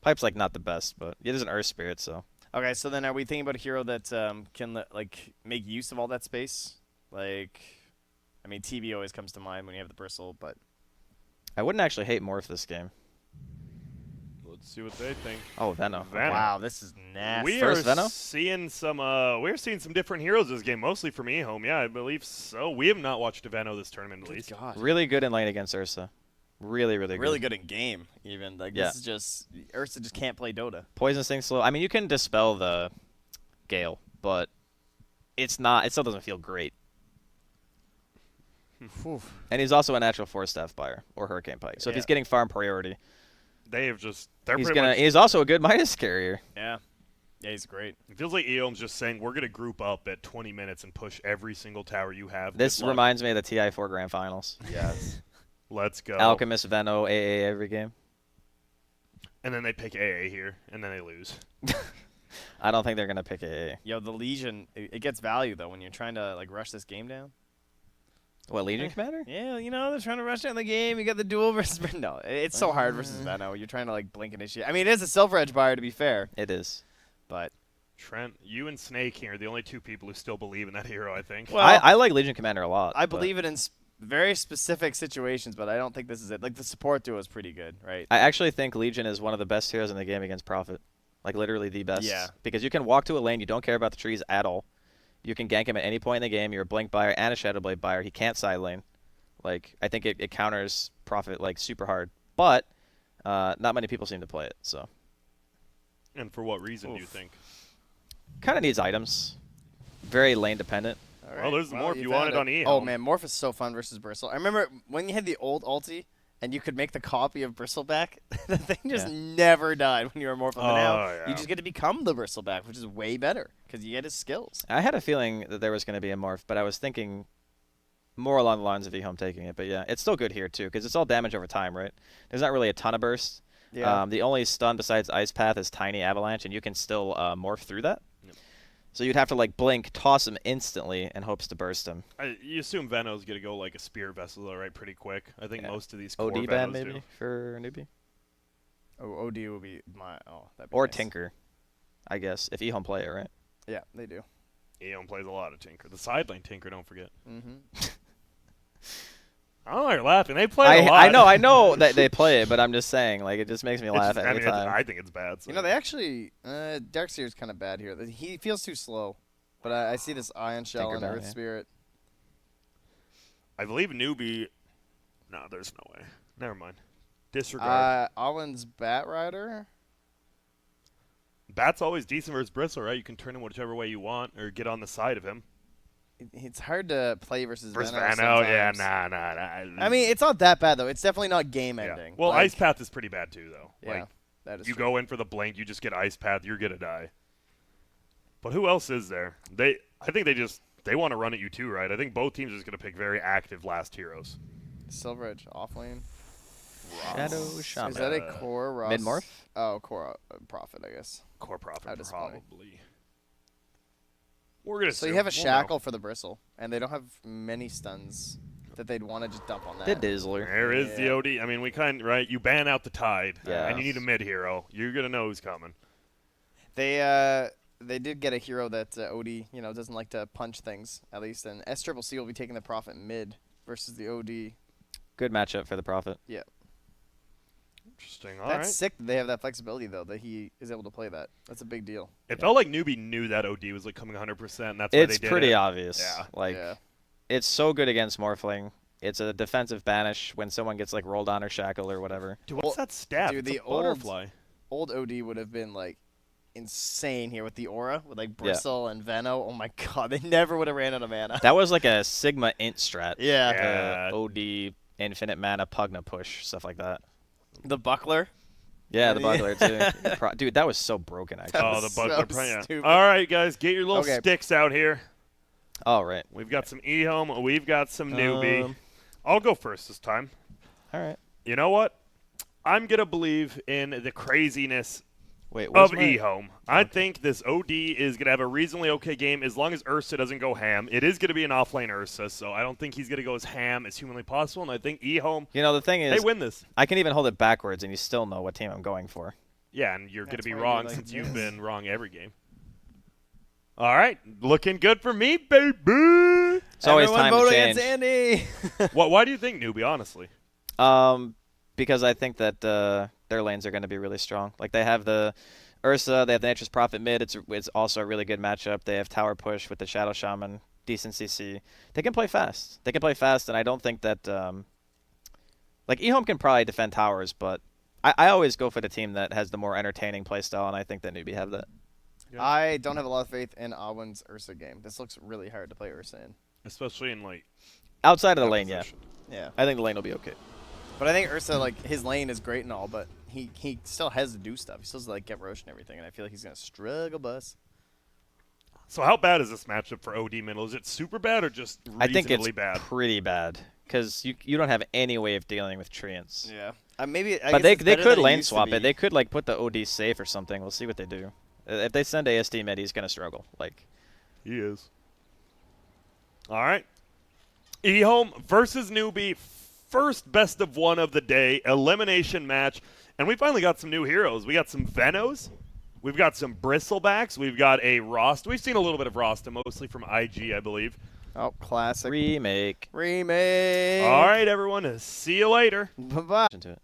Pipe's like not the best, but it is an Earth Spirit, so. Okay, so then are we thinking about a hero that can like make use of all that space? Like, I mean, TV always comes to mind when you have the bristle, but I wouldn't actually hate Morph this game. Let's see what they think. Oh, Veno. Veno. wow, this is nasty. We First are Veno? seeing some. We're seeing some different heroes this game, mostly from EHOME. Yeah, I believe so. We have not watched a Veno this tournament at least. God. Really good in lane against Ursa. Really, really good. Really good in game, even. Like, Yeah. this is just Ursa just can't play Dota. Poison Sting slow. I mean, you can dispel the Gale, but it's not. It still doesn't feel great. And he's also a natural 4-staff buyer or Hurricane Pike. So if Yeah. he's getting farm priority, They have just. They're he's pretty gonna. much. He's also a good Midas carrier. Yeah. Yeah, he's great. It feels like EHOME's just saying we're gonna group up at 20 minutes and push every single tower you have. This Good luck. reminds me of the TI4 Grand Finals. Yes. Let's go. Alchemist, Veno, AA every game. And then they pick AA here, and then they lose. I don't think they're gonna pick AA. Yo, the Legion, it gets value, though, when you're trying to, like, rush this game down. What, Legion Commander? Yeah, you know, they're trying to rush down the game. You got the duel versus... No, it's so hard versus Veno. You're trying to, like, blink initiate. I mean, it is a Silver Edge buyer, to be fair, It is. but... Trent, you and Snake here are the only two people who still believe in that hero, I think. Well, I like Legion Commander a lot. I but believe it in very specific situations, but I don't think this is it. Like, the support duo is pretty good, right? I actually think Legion is one of the best heroes in the game against Prophet. Like, literally the best. Yeah. Because you can walk to a lane, you don't care about the trees at all. You can gank him at any point in the game. You're a Blink buyer and a Shadow Blade buyer. He can't side lane. Like, I think it counters Prophet, like, super hard. But not many people seem to play it, so. And for what reason do you think? Kind of needs items. Very lane dependent. All Well, there's more if you want found it on EHOME. Oh, man, Morph is so fun versus Bristle. I remember when you had the old ulti, and you could make the copy of Bristleback. The thing just never died when you were Morph. But now yeah. you just get to become the Bristleback, which is way better because you get his skills. I had a feeling that there was going to be a morph, but I was thinking more along the lines of EHOME taking it. But yeah, it's still good here too because it's all damage over time, right? There's not really a ton of burst. Yeah. The only stun besides Ice Path is Tiny Avalanche, and you can still morph through that. Yep. So you'd have to like blink, toss him instantly, and hopes to burst him. You assume Veno's going to go like a Spear Vessel, though, right? Pretty quick. I think Yeah. most of these core OD ban Venos maybe do. for Newbee, Oh, OD will be my. Oh, that'd be or nice. Tinker, I guess if EHOME play it, right? Yeah, they do. EHOME plays a lot of Tinker. The side lane Tinker, don't forget. Mm-hmm. I don't know why you're laughing. They play a lot. I know that they play it, but I'm just saying, like, it just makes me It's laugh just- every time. I think it's bad. So. You know, they actually Darkseer's kind of bad here. He feels too slow, but I see this Ion Shell and Tinkerbell, Earth yeah. Spirit. I believe Newbee. No, there's no way. Never mind. Disregard. Alwyn's Bat Rider. Bat's always decent versus Bristle, right? You can turn him whichever way you want or get on the side of him. It's hard to play versus Versus Veno. Vano, yeah, sometimes. nah. I mean, it's not that bad though. It's definitely not game yeah. ending. Well, Like, Ice Path is pretty bad too, though. Yeah, Like, that is you true. go in for the blink, you just get Ice Path, you're gonna die. But who else is there? I think they want to run at you too, right? I think both teams are just gonna pick very active last heroes. Silver Edge offlane. Shadow Shaman. Is that a core Ross? Mid-morph? Oh, core Prophet, I guess. Core Prophet, How disappointing. probably. We're gonna. So you have a Shackle for the Bristle, and they don't have many stuns that they'd want to just dump on that. The Dizzler. There is the Yeah. OD. I mean, we right. You ban out the Tide, Yeah. and you need a mid hero. You're gonna know who's coming. They did get a hero that OD doesn't like to punch things at least, and SCCC will be taking the Prophet mid versus the OD. Good matchup for the Prophet. Yeah, Interesting. All that's right. sick that they have that flexibility though, that he is able to play that. That's a big deal. It felt like Newbie knew that OD was like coming 100%. And that's why It's they did pretty it. obvious. Yeah. Like, yeah. it's so good against Morphling. It's a defensive banish when someone gets like rolled on or shackled or whatever. Dude, what's that stat? dude, It's the a butterfly. Old OD would have been like insane here with the aura, with like Bristle and Veno. Oh my god, they never would have ran out of mana. That was like a Sigma int strat. Yeah. Yeah. OD, infinite mana, Pugna push, stuff like that. The Buckler. Yeah, the Yeah. buckler too. Dude, that was so broken actually. Oh, the was so buckler. Yeah. stupid. All right, guys, get your little Okay. sticks out here. All right. We've got some EHOME. We've got some Newbie. Um, I'll go first this time. All right. You know what? I'm gonna believe in the craziness Wait, of where's my... EHOME. I think this OD is going to have a reasonably okay game as long as Ursa doesn't go ham. It is going to be an offlane Ursa, so I don't think he's going to go as ham as humanly possible, and I think EHOME, You know, the thing they is, win this. I can even hold it backwards and you still know what team I'm going for. Yeah, and you're going to That's be why wrong you're like since you've this. been wrong every game. All right, looking good for me, baby. It's always Everyone time to vote change. against Andy. Why do you think Newbee, honestly? Because I think that their lanes are going to be really strong. Like they have the Ursa, they have the Nature's Prophet mid. It's also a really good matchup. They have Tower Push with the Shadow Shaman, decent CC. They can play fast. And I don't think that like EHOME can probably defend towers, but I always go for the team that has the more entertaining playstyle, and I think that Newbee have that. I don't have a lot of faith in Awin's Ursa game. This looks really hard to play Ursa in. Especially in, like, Outside of the that lane, position. Yeah. I think the lane will be okay. But I think Ursa, like, his lane is great and all, but he still has to do stuff. He still has to, like, get Roche and everything, and I feel like he's going to struggle bus. So how bad is this matchup for OD middle? Is it super bad or just I think reasonably it's bad? pretty bad because you don't have any way of dealing with treants. Yeah. Maybe. I But guess they it's better could than it lane used to swap be. it. They could like put the OD safe or something. We'll see what they do. If they send ASD mid, he's gonna struggle. Like He is. All right. EHOME versus Newbee. First best of one of the day. Elimination match. And we finally got some new heroes. We got some Venos. We've got some Bristlebacks. We've got a Rost. We've seen a little bit of Rost, mostly from IG, I believe. Oh, classic. remake. Remake. All right, everyone. See you later. Bye-bye. Into it.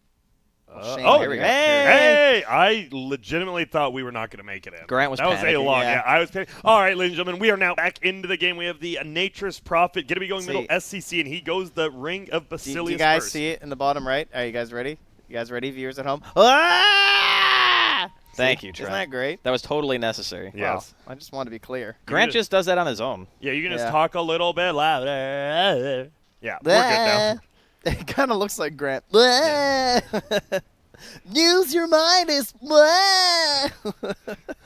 Shame. here we go. Hey! I legitimately thought we were not going to make it in. Grant was That was a panicking, long, yeah. I was panicking. All right, ladies and gentlemen, we are now back into the game. We have the Nature's Prophet going to be going middle SCC, and he goes the Ring of Basilius Do you guys first. see it in the bottom right? Are you guys ready? You guys ready, viewers at home? Ah! Thank See? you, Trent. Isn't that great? That was totally necessary. Yes. Wow. I just want to be clear. Grant just- just does that on his own. Yeah, you can just Yeah. talk a little bit louder. Yeah, we're good now. It kind of looks like Grant. Use your mind is. All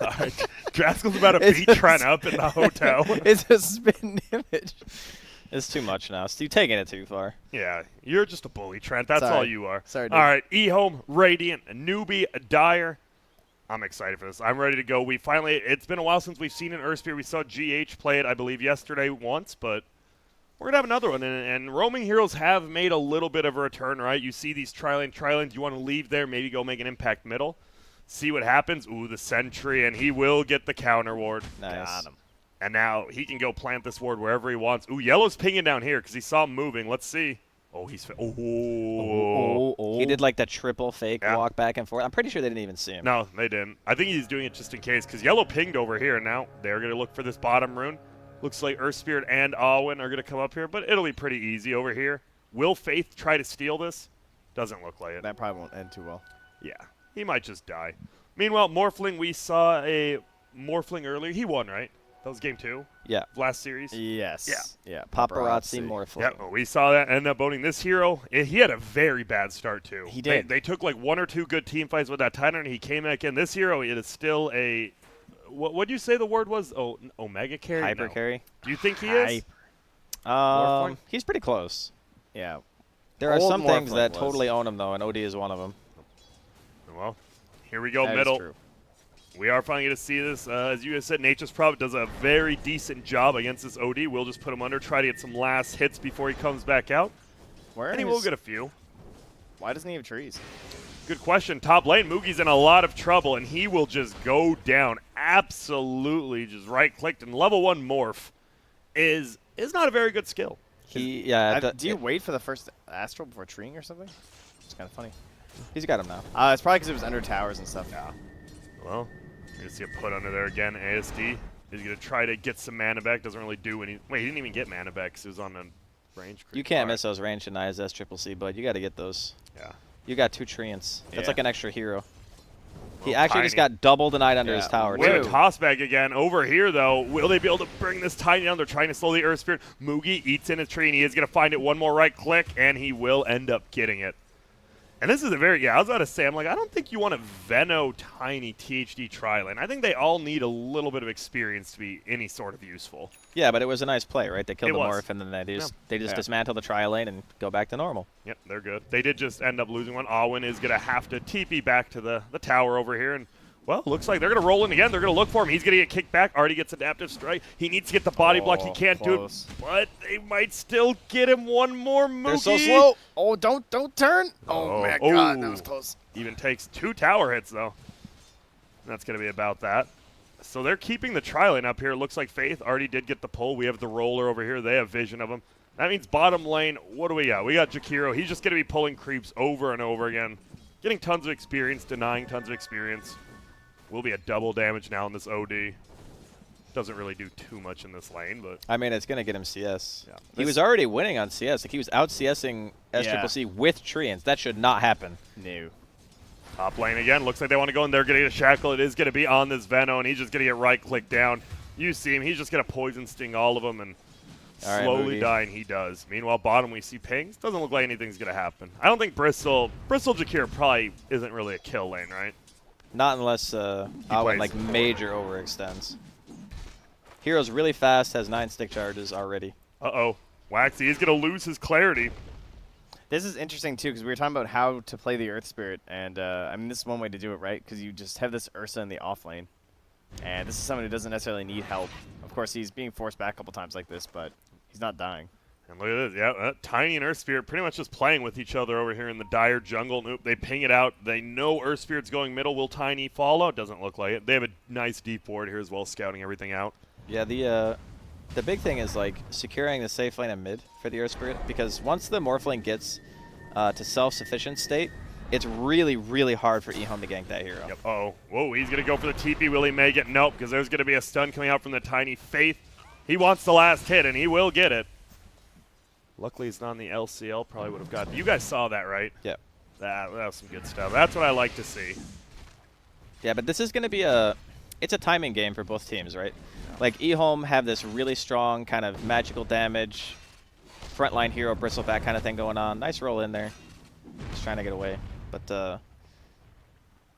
right. Draskell's about to It's beat just- Trent up in the hotel. It's a spin image. It's too much now. You're taking it too far. Yeah, you're just a bully, Trent. That's Sorry. all you are. Sorry, dude. All right, EHOME, Radiant, Newbee, Dire. I'm excited for this. I'm ready to go. It's been a while since we've seen an Earthsphere. We saw GH play it, I believe, yesterday once, but we're going to have another one. And roaming heroes have made a little bit of a return, right? You see these tri-lanes. You want to leave there, maybe go make an impact middle. See what happens. Ooh, the Sentry, and he will get the counter ward. Nice. Got him. And now he can go plant this ward wherever he wants. Ooh, Yellow's pinging down here because he saw him moving. Let's see. Oh, he's... He did like the triple fake Yeah. walk back and forth. I'm pretty sure they didn't even see him. No, they didn't. I think he's doing it just in case because Yellow pinged over here. Now they're going to look for this bottom rune. Looks like Earth Spirit and Alwyn are going to come up here, but it'll be pretty easy over here. Will Faith try to steal this? Doesn't look like it. That probably won't end too well. Yeah, he might just die. Meanwhile, Morphling, we saw a Morphling earlier. He won, right? That was game 2 Yeah. last series. Yes. Yeah. Yeah. Paparazzi Morphling. Yeah, well, we saw that. Ended up owning this hero. He had a very bad start, too. He did. They took like 1 or 2 good team fights with that Titan, and he came back in. This hero, it is still a... What'd you say the word was? Oh, Omega carry? Hyper No. carry. Do you think he is? Morphling? He's pretty close. Yeah. There are Old some things Morphling that was. totally own him, though, and OD is one of them. Well, here we go, That is middle. true. We are finally going to see this. As you guys said, Nature's Prophet does a very decent job against this OD. We'll just put him under, try to get some last hits before he comes back out. Where And he will get a few. Why doesn't he have trees? Good question. Top lane, Moogie's in a lot of trouble, and he will just go down. Absolutely just right-clicked. And level 1 Morph is not a very good skill. Do you wait for the first Astral before treeing or something? It's kind of funny. He's got him now. It's probably because it was under towers and stuff. Yeah. Well, you're going to see a put under there again. ASD is going to try to get some mana back. Doesn't really do any. Wait, he didn't even get mana back because he was on a range creep. You can't All right. miss those range and ISS triple C, but you got to get those. Yeah. You got 2 treants. That's Yeah. like an extra hero. He Well, actually just Tiny. got double denied under his Yeah. tower, Way to too. toss back again. Over here, though, will they be able to bring this Tiny down? They're trying to slow the Earth Spirit. Moogie eats in his tree, and he is going to find it one more right click, and he will end up getting it. And this is a very, I was about to say, I'm like, I don't think you want a Veno Tiny THD tri-lane. I think they all need a little bit of experience to be any sort of useful. Yeah, but it was a nice play, right? They killed It the was. morph, and then they just Yeah. dismantle the tri lane and go back to normal. Yep, they're good. They did just end up losing one. Alwyn is going to have to TP back to the tower over here, and well, looks like they're going to roll in again. They're going to look for him. He's going to get kicked back. Already gets adaptive strike. He needs to get the body block. He can't close. do it, but they might still get him one more Moogie. They're so slow. Oh, don't turn. Oh, Oh. my God, that was close. Even takes 2 tower hits, though. That's going to be about that. So they're keeping the tri-lane up here. It looks like Faith already did get the pull. We have the roller over here. They have vision of him. That means bottom lane, what do we got? We got Jakiro. He's just going to be pulling creeps over and over again. Getting tons of experience, denying tons of experience. Will be a double damage now in this OD. Doesn't really do too much in this lane, but... I mean, it's going to get him CS. Yeah. He was already winning on CS. Like, he was out-CSing SCCC with Treants. That should not happen. No. Top lane again. Looks like they want to go in there, get a shackle. It is going to be on this Veno, and he's just going to get right-clicked down. You see him. He's just going to poison sting all of them, and All right, slowly Newbee. dying he does. Meanwhile, bottom we see pings. Doesn't look like anything's going to happen. I don't think Bristol Jakir probably isn't really a kill lane, right? Not unless Awen, like, major overextends. Hero's really fast, has 9 stick charges already. Uh-oh. Waxy is going to lose his clarity. This is interesting, too, because we were talking about how to play the Earth Spirit, and, I mean, this is one way to do it, right? Because you just have this Ursa in the off lane, and this is someone who doesn't necessarily need help. Of course, he's being forced back a couple times like this, but he's not dying. And look at this. Yeah, Tiny and Earth Spirit pretty much just playing with each other over here in the dire jungle. Nope, they ping it out. They know Earth Spirit's going middle. Will Tiny follow? Doesn't look like it. They have a nice deep ward here as well, scouting everything out. Yeah, the big thing is, like, securing the safe lane and mid for the Earth Spirit, because once the Morphling gets to self-sufficient state, it's really, really hard for EHOME to gank that hero. Yep. Uh-oh. Whoa, he's going to go for the TP. Will he make it? Nope, because there's going to be a stun coming out from the Tiny Faith. He wants the last hit, and he will get it. Luckily, it's not on the LCL. Probably would have got it. You guys saw that, right? Yep. That was some good stuff. That's what I like to see. Yeah, but this is going to be it's a timing game for both teams, right? Like, EHOME have this really strong kind of magical damage, frontline hero, bristleback kind of thing going on. Nice roll in there. Just trying to get away. But,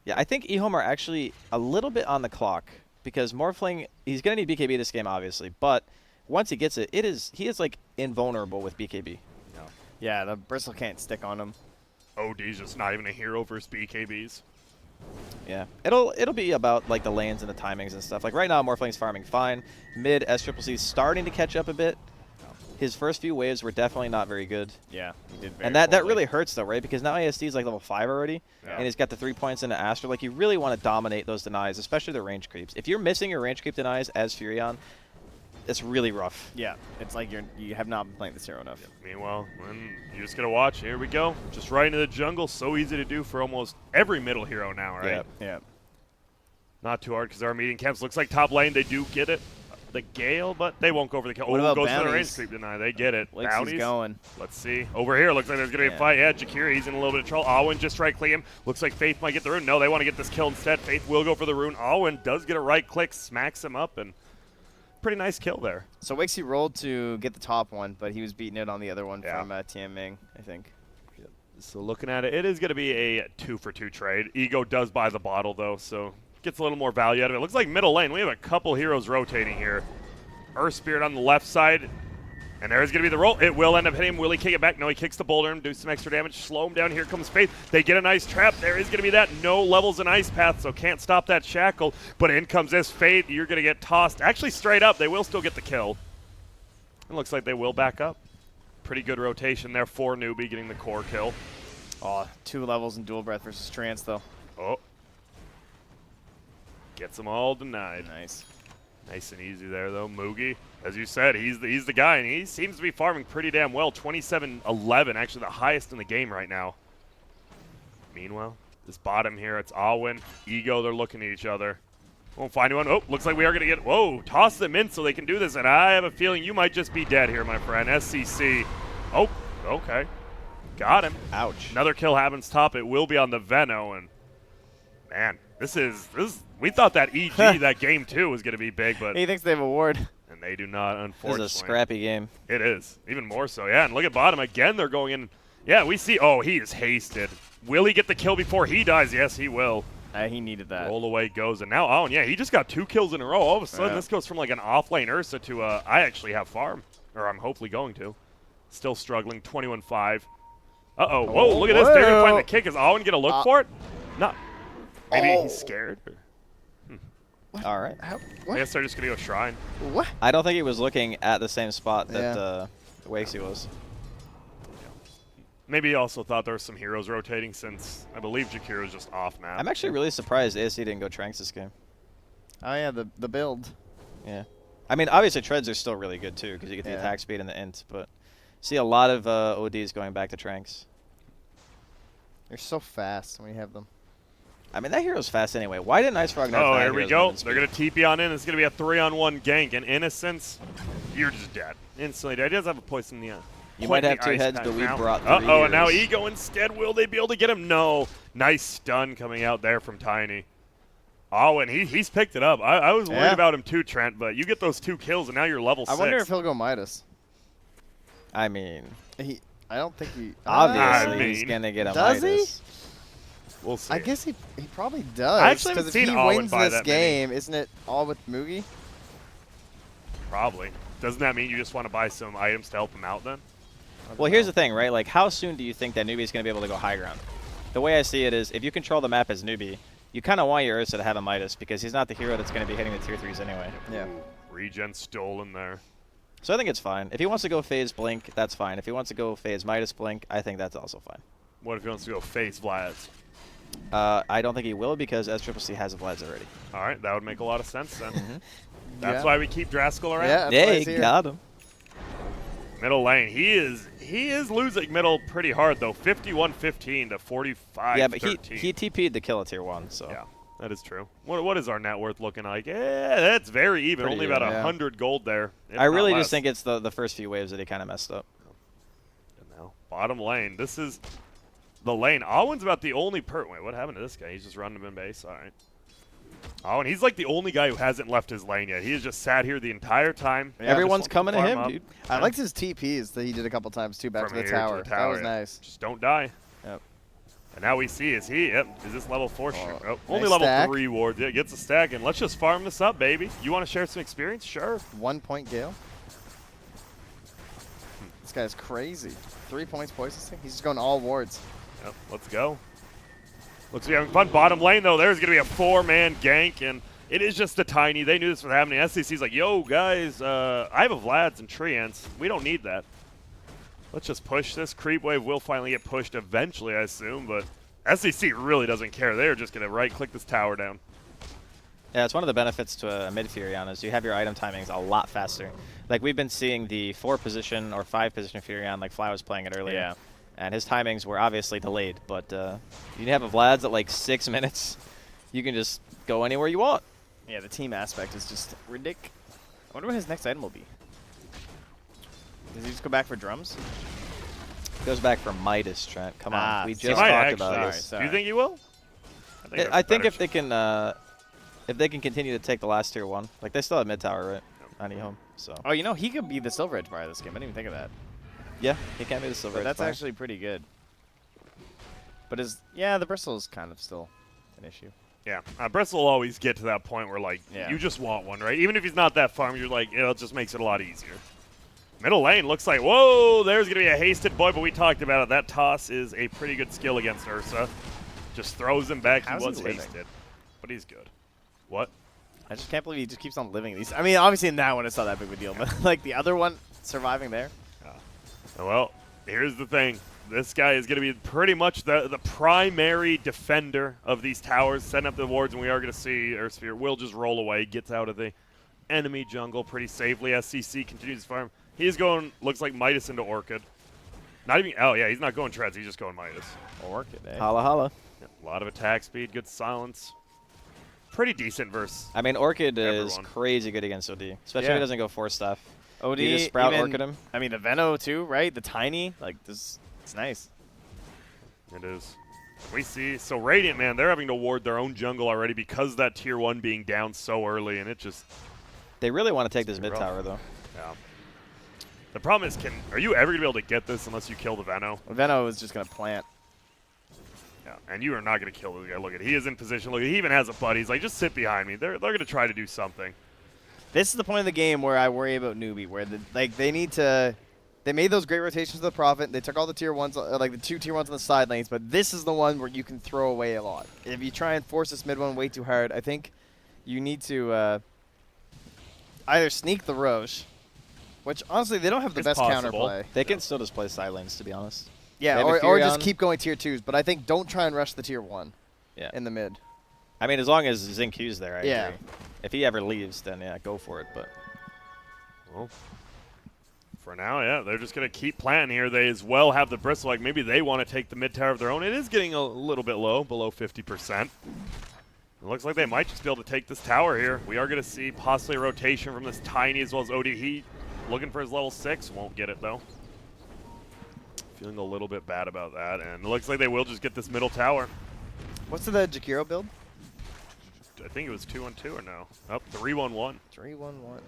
yeah, I think EHOME are actually a little bit on the clock, because Morphling, he's going to need BKB this game, obviously, but once he gets it, he is, like, invulnerable with BKB. No. Yeah, the Bristle can't stick on him. OD's just not even a hero versus BKBs. Yeah, it'll be about, like, the lanes and the timings and stuff. Like, right now, Morphling's farming fine. Mid, SCCC's starting to catch up a bit. His first few waves were definitely not very good. Yeah, he did very And that poorly. really hurts, though, right? Because now ASD's, like, level 5 already, Yeah. and he's got the 3 points into Astra. Like, you really want to dominate those denies, especially the range creeps. If you're missing your range creep denies as Furion, it's really rough. Yeah, it's like you have not been playing this hero enough. Meanwhile, when you're just going to watch, here we go. Just right into the jungle. So easy to do for almost every middle hero now, right? Yep. Yeah. Not too hard because our meeting camps looks like top lane. They do get it. The Gale, but they won't go for the kill. What Oh, about goes for the range bounties? creep deny. They get it. Lakesy's Bounties. going. Let's see. Over here, looks like there's going to be a fight. Yeah, Jakiri, he's in a little bit of trouble. Alwyn just right-click him. Looks like Faith might get the rune. No, they want to get this kill instead. Faith will go for the rune. Alwyn does get a right-click, smacks him up, and pretty nice kill there. So Wakesy rolled to get the top one, but he was beating it on the other one Yeah. from TM Ming, I think. So looking at it, it is going to be a 2-for-2 trade. Ego does buy the bottle, though, so gets a little more value out of it. Looks like middle lane. We have a couple heroes rotating here. Earth Spirit on the left side, and there's going to be the roll. It will end up hitting him. Will he kick it back? No, he kicks the boulder and do some extra damage. Slow him down. Here comes Faith. They get a nice trap. There is going to be that. No levels in Ice Path, so can't stop that shackle. But in comes this Faith. You're going to get tossed. Actually, straight up. They will still get the kill. It looks like they will back up. Pretty good rotation there for Newbee getting the core kill. Oh, 2 levels in dual breath versus Trance, though. Oh. Gets them all denied. Nice. Nice and easy there, though. Moogie, as you said, he's the guy, and he seems to be farming pretty damn well. 27-11, actually the highest in the game right now. Meanwhile, this bottom here, it's Alwyn, Ego, they're looking at each other. Won't find anyone. Oh, looks like we are going to get, whoa, toss them in so they can do this, and I have a feeling you might just be dead here, my friend. SCC. Oh, okay. Got him. Ouch. Another kill happens top. It will be on the Veno, and man, this is we thought that EG, that game 2 was going to be big, but He thinks they have a ward. and they do not, This unfortunately. is a scrappy game. It is. Even more so, yeah. And look at bottom. Again, they're going in. Yeah, we see. Oh, he is hasted. Will he get the kill before he dies? Yes, he will. He needed that. Roll away goes. And now, oh, and yeah, he just got 2 kills in a row. All of a sudden, Yeah. this goes from like an off-lane Ursa to I actually have farm. Or I'm hopefully going to. Still struggling. 21-5. Uh-oh. Whoa, look at this. They're going to find the kick. Is Owen going to look for it? No. Maybe he's scared. Or, All right. I guess they're just going to go Shrine. What? I don't think he was looking at the same spot that Yeah. Wakesy was. Maybe he also thought there were some heroes rotating since I believe Jakiro was just off map. I'm actually really surprised ASC didn't go Tranks this game. Oh yeah, the build. Yeah. I mean, obviously treads are still really good too because you get the Yeah. attack speed and the int, but see a lot of ODs going back to Tranks. They're so fast when you have them. I mean, that hero's fast anyway. Why didn't Ice Frog nerf Oh, that here we hero's go. movement They're speed? going to TP on in. It's going to be a 3-on-1 gank. And Innocence, you're just dead. Instantly dead. He does have a poison in the end. You might have two heads, but we brought 3 Uh-oh, and now heroes. Ego instead. Will they be able to get him? No. Nice stun coming out there from Tiny. Oh, and he's picked it up. I was worried Yeah. about him too, Trent, but you get those 2 kills, and now you're level 6. I wonder if he'll go Midas. I mean, I don't think he. obviously I he's mean, going to get a does he? Midas. We'll see. I guess he probably does. I actually haven't 'cause seen if he Alwyn wins buy this that many. game, isn't it all with Mugi? Probably. Doesn't that mean you just want to buy some items to help him out then? Well, here's the thing, right? Like, how soon do you think that Newbie is going to be able to go high ground? The way I see it is, if you control the map as Newbie, you kind of want your Ursa to have a Midas because he's not the hero that's going to be hitting the tier 3s anyway. Yeah. Ooh, regen stolen there. So I think it's fine. If he wants to go phase Blink, that's fine. If he wants to go phase Midas Blink, I think that's also fine. What if he wants to go face Vlad's? I don't think he will because SCCC has a Vlad's already. All right, that would make a lot of sense then. That's Yeah. why we keep Draskell around. Yeah. That's why Hey, he's here. got him. Middle lane, he is losing middle pretty hard though. 51-15 to 45. Yeah, but 13. he TP'd to kill a tier 1, so. Yeah, that is true. What is our net worth looking like? Yeah, that's very even. Pretty Only about even, yeah. 100 gold there. if I not really less. just think it's the first few waves that he kind of messed up. And now, bottom lane. This is the lane. Alwyn's about the only Wait, what happened to this guy? He's just running him in base. All right. Oh, and he's like the only guy who hasn't left his lane yet. He has just sat here the entire time. Yeah, Everyone's just coming to farm him, up. dude. I liked his TPs that he did a couple times too, back From to the here tower. That was yeah. nice. Just don't die. Yep. And now we see, is this level 4 streak? Oh, only nice level stack. 3 ward. Yeah, gets a stack, and let's just farm this up, baby. You want to share some experience? Sure. 1 point Gale. This guy's crazy. 3 points poison. He's just going all wards. Yep, let's go. Looks like we're having fun. Bottom lane, though, there's going to be a 4-man gank, and it is just a Tiny. They knew this was happening. SCC's like, yo, guys, I have a Vlad's and Treants. We don't need that. Let's just push this. Creep wave will finally get pushed eventually, I assume, but SCC really doesn't care. They're just going to right-click this tower down. Yeah, it's one of the benefits to a mid Furion is you have your item timings a lot faster. Like, we've been seeing the 4-position or 5-position Furion, like Fly was playing it earlier. Yeah. And his timings were obviously delayed, but you have a Vlad's at like 6 minutes. You can just go anywhere you want. Yeah, the team aspect is just ridiculous. I wonder what his next item will be. Does he just go back for drums? Goes back for Midas, Trent. Come Ah, on, we so just He might talked actually. about Sorry, this. sorry. Do you think he will? I think if they can continue to take the last tier 1, like they still have mid tower, right? On EHOME, so Oh, you know, he could be the Silver Edge buyer this game. I didn't even think of that. yeah, he can't be the silver. But that's Edge actually pretty good. But the Bristle is kind of still an issue. Yeah, Bristol will always get to that point where, like, Yeah. you just want one, right? Even if he's not that farm, you're like, it just makes it a lot easier. Middle lane looks like, whoa, there's going to be a hasted boy, but we talked about it. That toss is a pretty good skill against Ursa. Just throws him back. How's He was he living? hasted, but he's good. What? I just can't believe he just keeps on living these. I mean, obviously in that one it's not that big of a deal, but like the other one, surviving there. Well, here's the thing. This guy is going to be pretty much the primary defender of these towers, setting up the wards, and we are going to see Earthsphere will just roll away, gets out of the enemy jungle pretty safely. SCC continues to farm. He's going, looks like Midas into Orchid. Not even, oh yeah, he's not going Treads, he's just going Midas. Orchid, eh? Holla holla. Yeah, a lot of attack speed, good silence. Pretty decent versus. I mean, Orchid is Everyone. crazy good against OD, especially if Yeah. he doesn't go 4 stuff. OD, You just sprout even, Orchid him. I mean, the Veno too, right? The Tiny, like this, it's nice. It is. We see, so Radiant, man, they're having to ward their own jungle already because that tier 1 being down so early, and it just, They really want to take this mid rough. tower though. yeah. The problem is, are you ever going to be able to get this unless you kill the Veno? Veno is just gonna plant. Yeah, and you are not going to kill this guy. Look at, he is in position. Look, he even has a buddy. He's like, just sit behind me. They're going to try to do something. This is the point of the game where I worry about Newbee, where they need to. They made those great rotations to the Prophet. They took all the tier 1s, like the 2 tier 1s on the side lanes, but this is the one where you can throw away a lot. If you try and force this mid one way too hard, I think you need to either sneak the Roche, which honestly they don't have the It's best possible. counterplay. They can still just play side lanes, to be honest. Yeah, They have a or just Furion. keep going tier 2s, but I think don't try and rush the tier 1 Yeah. in the mid. I mean, as long as Zincu's there, I Yeah. agree. If he ever leaves, then yeah, go for it. But Well, for now, yeah, they're just going to keep planting here. They as well have the Bristle. Like maybe they want to take the mid tower of their own. It is getting a little bit low, below 50%. It looks like they might just be able to take this tower here. We are going to see possibly a rotation from this Tiny as well as OD. He looking for his level 6. Won't get it, though. Feeling a little bit bad about that. And it looks like they will just get this middle tower. What's the Jakiro build? I think it was 2-1-2 or no? Oh, 3-1-1. 3-1-1.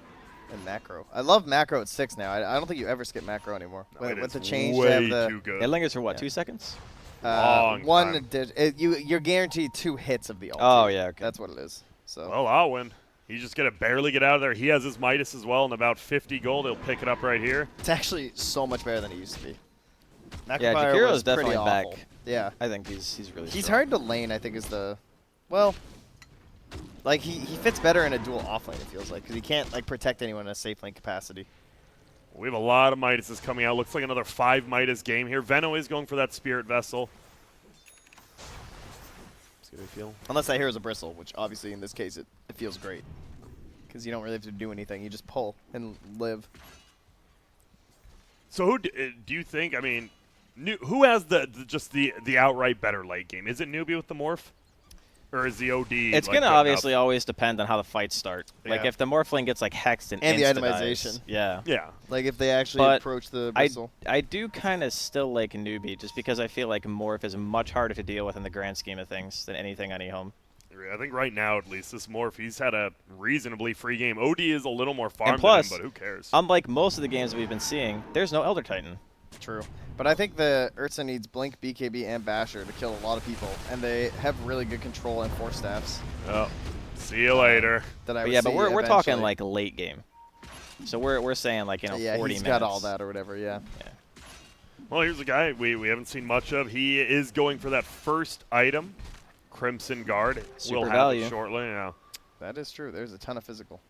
And macro. I love macro at 6 now. I don't think you ever skip macro anymore. No, it with is the change way to have the too good. it lingers for what, Yeah. 2 seconds? Long time. you're guaranteed 2 hits of the ult. Oh, yeah, okay. That's what it is. So Well, Alwyn, he's just going to barely get out of there. He has his Midas as well, and about 50 gold. He'll pick it up right here. it's actually so much better than it used to be. Yeah, Macrofire Jakiro's was pretty definitely back. awful. Yeah. I think he's really He's strong. hard to lane, I think, is the... Well, like, he fits better in a dual offlane, it feels like, because he can't, like, protect anyone in a safe lane capacity. We have a lot of Midases coming out. Looks like another 5 Midas game here. Venno is going for that Spirit Vessel. See what I feel. Unless that here's a bristle, which obviously in this case it feels great. Because you don't really have to do anything. You just pull and live. So who do you think, I mean, who has just the outright better late game? Is it Newbee with the Morph? Or is the OD It's like, going to good obviously enough? always depend on how the fights start. Like, Yeah. if the Morphling gets, like, hexed and And the insta-dies, itemization. Yeah. Yeah. Like if they actually But approach the I, bristle. I do kind of still like Newbee, just because I feel like Morph is much harder to deal with in the grand scheme of things than anything on EHOME. I think right now, at least, this Morph, he's had a reasonably free game. OD is a little more farm And plus, than him, but who cares? Unlike most of the games we've been seeing, there's no Elder Titan. True. But I think the Ursa needs Blink, BKB, and Basher to kill a lot of people. And they have really good control and force staffs. Oh, see you later. That I But would yeah, but see we're talking eventually. like late game. So we're saying like, you know, yeah, 40 he's minutes. got all that or whatever, yeah. Well, here's a guy we haven't seen much of. He is going for that first item, Crimson Guard. Super we'll have value. it shortly. Yeah. That is true. There's a ton of physical.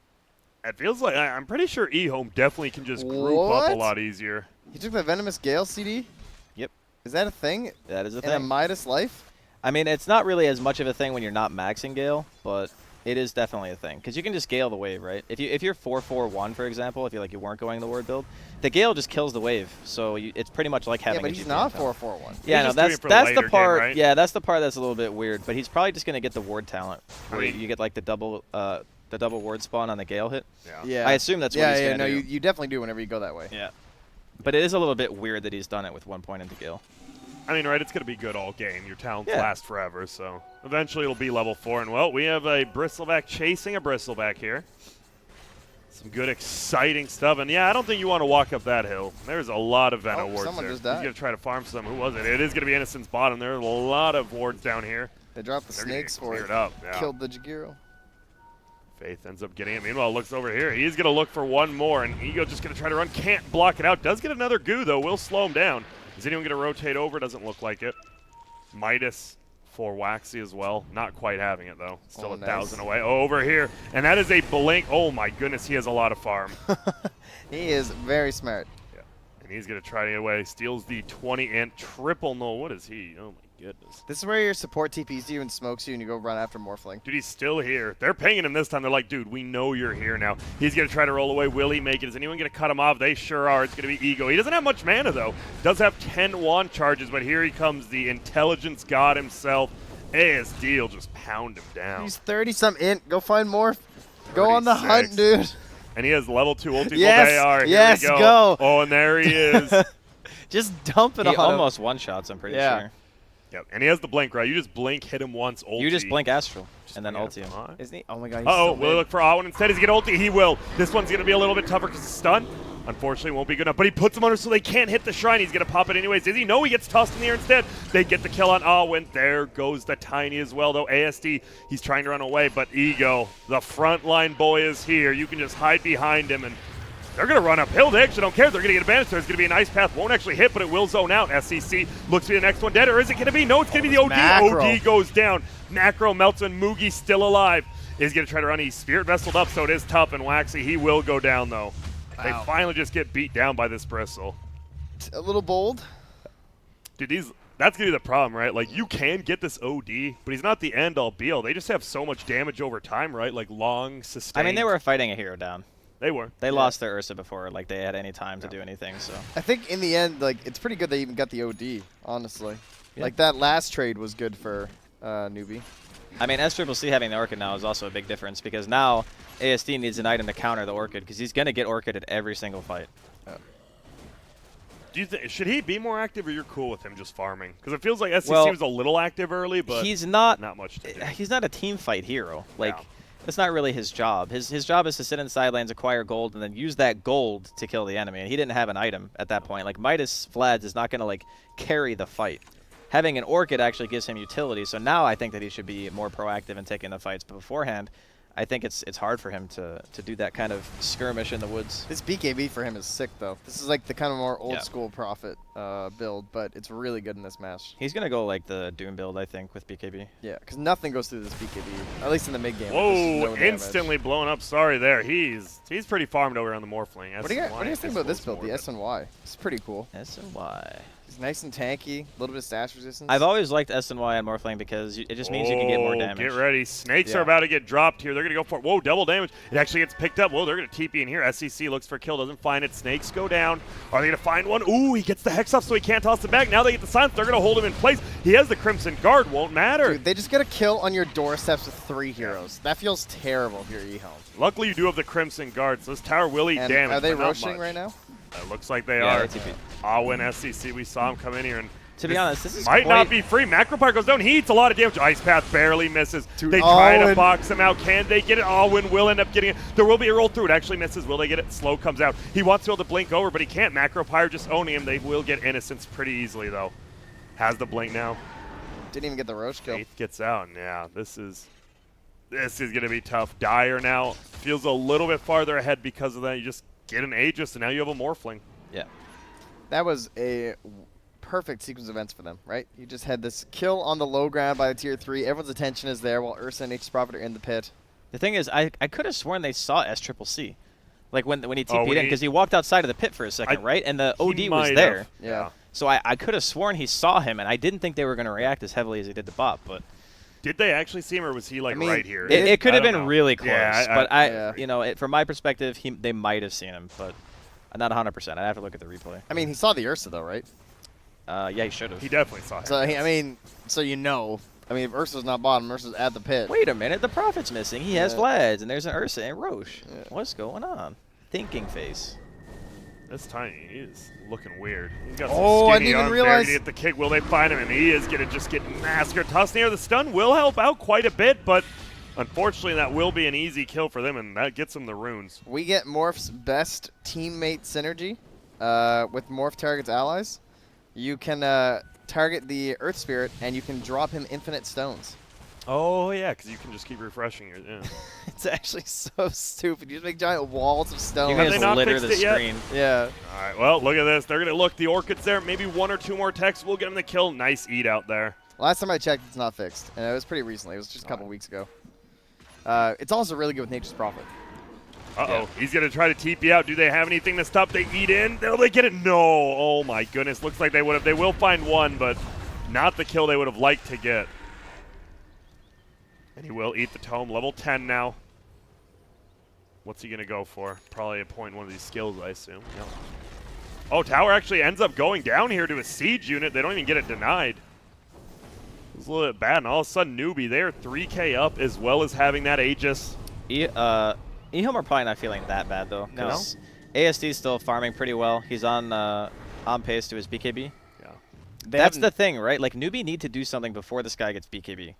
It feels like I'm pretty sure EHOME definitely can just group up What? a lot easier. He took the Venomous Gale CD? Yep. Is that a thing That is a in a thing. Midas life? I mean, it's not really as much of a thing when you're not maxing Gale, but it is definitely a thing. Because you can just Gale the wave, right? If you're 4-4-1, for example, if you weren't going the ward build, the Gale just kills the wave. So it's pretty much like having Yeah, but a he's GP not tower. 4-4-1. Yeah, He's no, just doing that's it for that's later the game, part. right? Yeah, that's the part that's a little bit weird. But he's probably just gonna get the ward talent. I Where mean- you get like the double ward spawn on the Gale hit. Yeah. Yeah. I assume that's what yeah, he's yeah, gonna no, do. you definitely do whenever you go that way. Yeah. But it is a little bit weird that he's done it with 1 point into Gale. I mean, right, it's going to be good all game. Your talents Yeah. last forever, so eventually it'll be level 4. And, well, we have a Bristleback chasing a Bristleback here. Some good, exciting stuff. And, yeah, I don't think you want to walk up that hill. There's a lot of Venom Oh, wards someone there. just He's died. going to try to farm some. Who was it? It is going to be Innocent's bottom. There are a lot of wards down here. They dropped the They're gonna snakes get for cleared it. up. Yeah. Killed the Jagiro. Faith ends up getting it. Meanwhile, looks over here. He's going to look for one more, and Ego just going to try to run. Can't block it out. Does get another goo, though. Will slow him down. Is anyone going to rotate over? Doesn't look like it. Midas for Waxy as well. Not quite having it, though. Still Oh, 1,000 nice. away. Oh, over here. And that is a blink. Oh, my goodness. He has a lot of farm. He is very smart. Yeah. And he's going to try to get away. Steals the 20 and triple null. What is he? Oh, my goodness. This is where your support TPs you and smokes you and you go run after Morphling. Dude, he's still here. They're pinging him this time. They're like, dude, we know you're here now. He's going to try to roll away. Will he make it? Is anyone going to cut him off? They sure are. It's going to be Ego. He doesn't have much mana, though. Does have 10 wand charges, but here he comes, the intelligence god himself. ASD will just pound him down. He's 30-some int. Go find Morph. Go on the hunt, 36. dude. And he has level 2 ulti. Yes, Well, they are. Here yes, we go. go. Oh, and there he is. Just dump it He on him. almost one-shots, I'm pretty Yeah. sure. Yep. And he has the blink, right? You just blink, hit him once, ulti. You just blink Astral, and then Yeah, ulti him. fine. Isn't he? Oh my god, he's Uh-oh, so will he mid. look for Awen instead? He's going to ulti. He will. This one's going to be a little bit tougher because it's stun. Unfortunately, won't be good enough. But he puts him under so they can't hit the shrine. He's going to pop it anyways. Does he know he gets tossed in the air instead? They get the kill on Awen. There goes the Tiny as well, though. ASD, he's trying to run away, but Ego, the frontline boy, is here. You can just hide behind him, and they're going to run uphill. They actually don't care. They're going to get advantage. There's going to be an ice path. Won't actually hit, but it will zone out. SCC looks to be the next one dead, or is it going to be? No, it's going to be the OD. Macro. OD goes down. Macro melts, and Mugi still alive. Is going to try to run. He's spirit vesseled up, so it is tough, and Waxy, he will go down, though. They Wow. finally just get beat down by this Bristle. A little bold. Dude, that's going to be the problem, right? Like, you can get this OD, but he's not the end-all, be-all. They just have so much damage over time, right? Like, long, sustained. I mean, they were fighting a hero down. They were. They lost their Ursa before, like, they had any time to do anything, so. I think in the end, like, it's pretty good they even got the OD, honestly. Yeah. Like, that last trade was good for Newbee. I mean, SCCC having the Orchid now is also a big difference because now ASD needs an item to counter the Orchid because he's going to get Orchid at every single fight. Do you think should he be more active, or you're cool with him just farming? Because it feels like SCC Well, was a little active early, but he's not much to do. He's not a team fight hero. Like, Yeah. that's not really his job. His job is to sit in the side lanes, acquire gold, and then use that gold to kill the enemy. And he didn't have an item at that point. Like, Midas Vlads is not going to, like, carry the fight. Having an Orchid actually gives him utility, so now I think that he should be more proactive in taking the fights. But beforehand, I think it's hard for him to do that kind of skirmish in the woods. This BKB for him is sick, though. This is like the kind of more Yeah. old-school Prophet build, but it's really good in this match. He's going to go, like, the Doom build, I think, with BKB. Yeah, because nothing goes through this BKB, at least in the mid-game. Whoa, There's no damage. instantly blown up. Sorry there. He's pretty farmed over on the Morphling. What do you guys think about this build, the SNY? It's pretty cool. SNY. It's nice and tanky, a little bit of stash resistance. I've always liked SNY on Morphling because it just means you can get more damage. Get ready. Snakes Yeah. are about to get dropped here. They're going to go for it. Whoa, double damage. It actually gets picked up. Whoa, they're going to TP in here. SCC looks for a kill, doesn't find it. Snakes go down. Are they going to find one? Ooh, he gets the Hex off so he can't toss it back. Now they get the silence. They're going to hold him in place. He has the Crimson Guard. Won't matter. Dude, they just get a kill on your doorsteps with 3 heroes. That feels terrible if you're EHOME. Luckily, you do have the Crimson Guard, so this tower will eat And damage. are they but not roshing much. right now? It looks like they Yeah, are. they TP. Awin SCC, we saw him come in here and To be honest, this is might quite, not be free. Macropire goes down. He eats a lot of damage. Ice Path barely misses. Dude, They try to Alwyn. box him out. Can they get it? Alwyn will end up getting it. There will be a roll through. It actually misses. Will they get it? Slow comes out. He wants to be able to blink over, but he can't. Macropire just owning him. They will get Innocence pretty easily, though. Has the blink now. Didn't even get the Roche kill. Faith gets out. And yeah, this is going to be tough. Dire now feels a little bit farther ahead because of that. You just get an Aegis, and now you have a Morphling. Yeah. That was a perfect sequence of events for them, right? You just had this kill on the low ground by the tier 3. Everyone's attention is there while Ursa and H's Prophet are in the pit. The thing is, I could have sworn they saw SCCC. Like when he TP'd when in, because he walked outside of the pit for a second, right? And the OD was might there. have. Yeah. So I could have sworn he saw him, and I didn't think they were going to react as heavily as he did to Bop. But Did they actually see him, or was he like I mean, right here? it could I have don't been know. really close. Yeah, but yeah. you know, from my perspective, they might have seen him, but not 100%. I'd have to look at the replay. I mean, he saw the Ursa, though, right? Yeah, he should have. He definitely saw him. So, I mean, so you know. I mean, if Ursa's not bottom, Ursa's at the pit. Wait a minute, the Prophet's missing. He has Yeah. Vlads, and there's an Ursa and Roche. Yeah. What's going on? Thinking face. This Tiny is looking weird. He's got Oh, some I skinny didn't even arms realize- there to get the kick. Will they find him? And he is going to just get massacred. Toss near the stun will help out quite a bit, but unfortunately that will be an easy kill for them, and that gets them the runes. We get Morph's best teammate synergy with Morph targets allies. You can target the Earth Spirit, and you can drop him infinite stones. Oh, yeah, because you can just keep refreshing your... Yeah. It's actually so stupid. You just make giant walls of stone. You Have can they just not litter fixed the it yet? screen. Yeah. All right, well, look at this. They're going to look. The Orchid's there. Maybe 1 or 2 more techs. We'll get him the kill. Nice eat out there. Last time I checked, it's not fixed. And it was pretty recently. It was just a couple weeks ago. It's also really good with Nature's Prophet. Uh-oh. Yeah. He's going to try to TP out. Do they have anything to stop the eat in? Will they get it? No. Oh, my goodness. Looks like they would have. They will find one, but not the kill they would have liked to get. And he will eat the tome. Level 10 now. What's he going to go for? Probably a point in one of these skills, I assume. Yep. Oh, tower actually ends up going down here to a siege unit. They don't even get it denied. It was a little bit bad. And all of a sudden, Newbee, they're 3K up as well as having that Aegis. EHOME are probably not feeling that bad, though. No? 'Cause ASD's still farming pretty well. He's on pace to his BKB. Yeah. That's the thing, right? Like, Newbee need to do something before this guy gets BKB.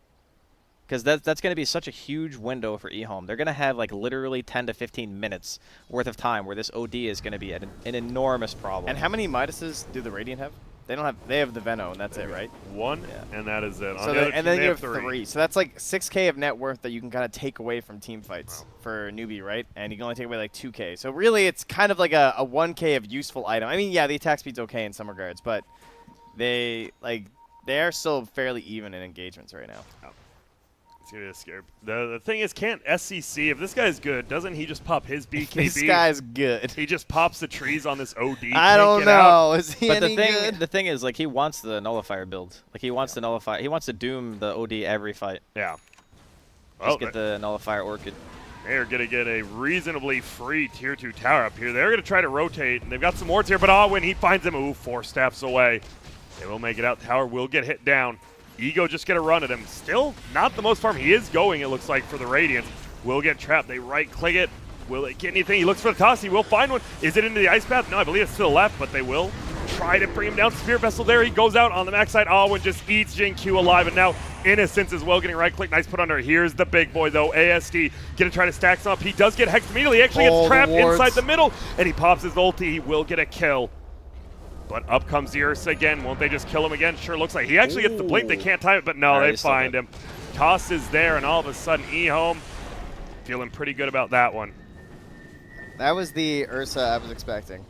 Because that's going to be such a huge window for EHOME. They're going to have, like, literally 10 to 15 minutes worth of time where this OD is going to be an enormous problem. And how many Midases do the Radiant have? They don't have. They have the Veno, and that's it, right? 1, Yeah. and that is it. On So the other and team, then they you have 3. So that's like 6K of net worth that you can kind of take away from team fights for Newbee, right? And you can only take away like 2K. So really, it's kind of like a 1K of useful item. I mean, yeah, the attack speed's okay in some regards, but they are still fairly even in engagements right now. It's going to be a scare. The thing is, can't SCC, if this guy's good, doesn't he just pop his BKB? This guy's good. He just pops the trees on this OD. I don't know. Is he But any good? the thing is, like, he wants the nullifier build. Like, he wants to nullify. He wants to doom the OD every fight. Yeah. Just get the nullifier orchid. They're going to get a reasonably free tier 2 tower up here. They're going to try to rotate, and they've got some wards here, but when he finds them, ooh, 4 steps away. They will make it out. Tower will get hit down. Ego just get a run at him. Still not the most farm. He is going, it looks like, for the Radiance. Will get trapped. They right-click it. Will it get anything? He looks for the toss. He will find one. Is it into the ice path? No, I believe it's to the left, but they will try to bring him down. Spirit Vessel there. He goes out on the backside. Alwyn just eats Jin-Q alive, and now Innocence as well getting right-click. Nice put under. Here's the big boy, though. ASD going to try to stack some up. He does get hexed immediately. He actually gets trapped inside the middle, and he pops his ulti. He will get a kill. But up comes the Ursa again. Won't they just kill him again? Sure looks like he actually gets the blink. They can't time it, but no, they find him. Toss is there, and all of a sudden, EHOME feeling pretty good about that one. That was the Ursa I was expecting.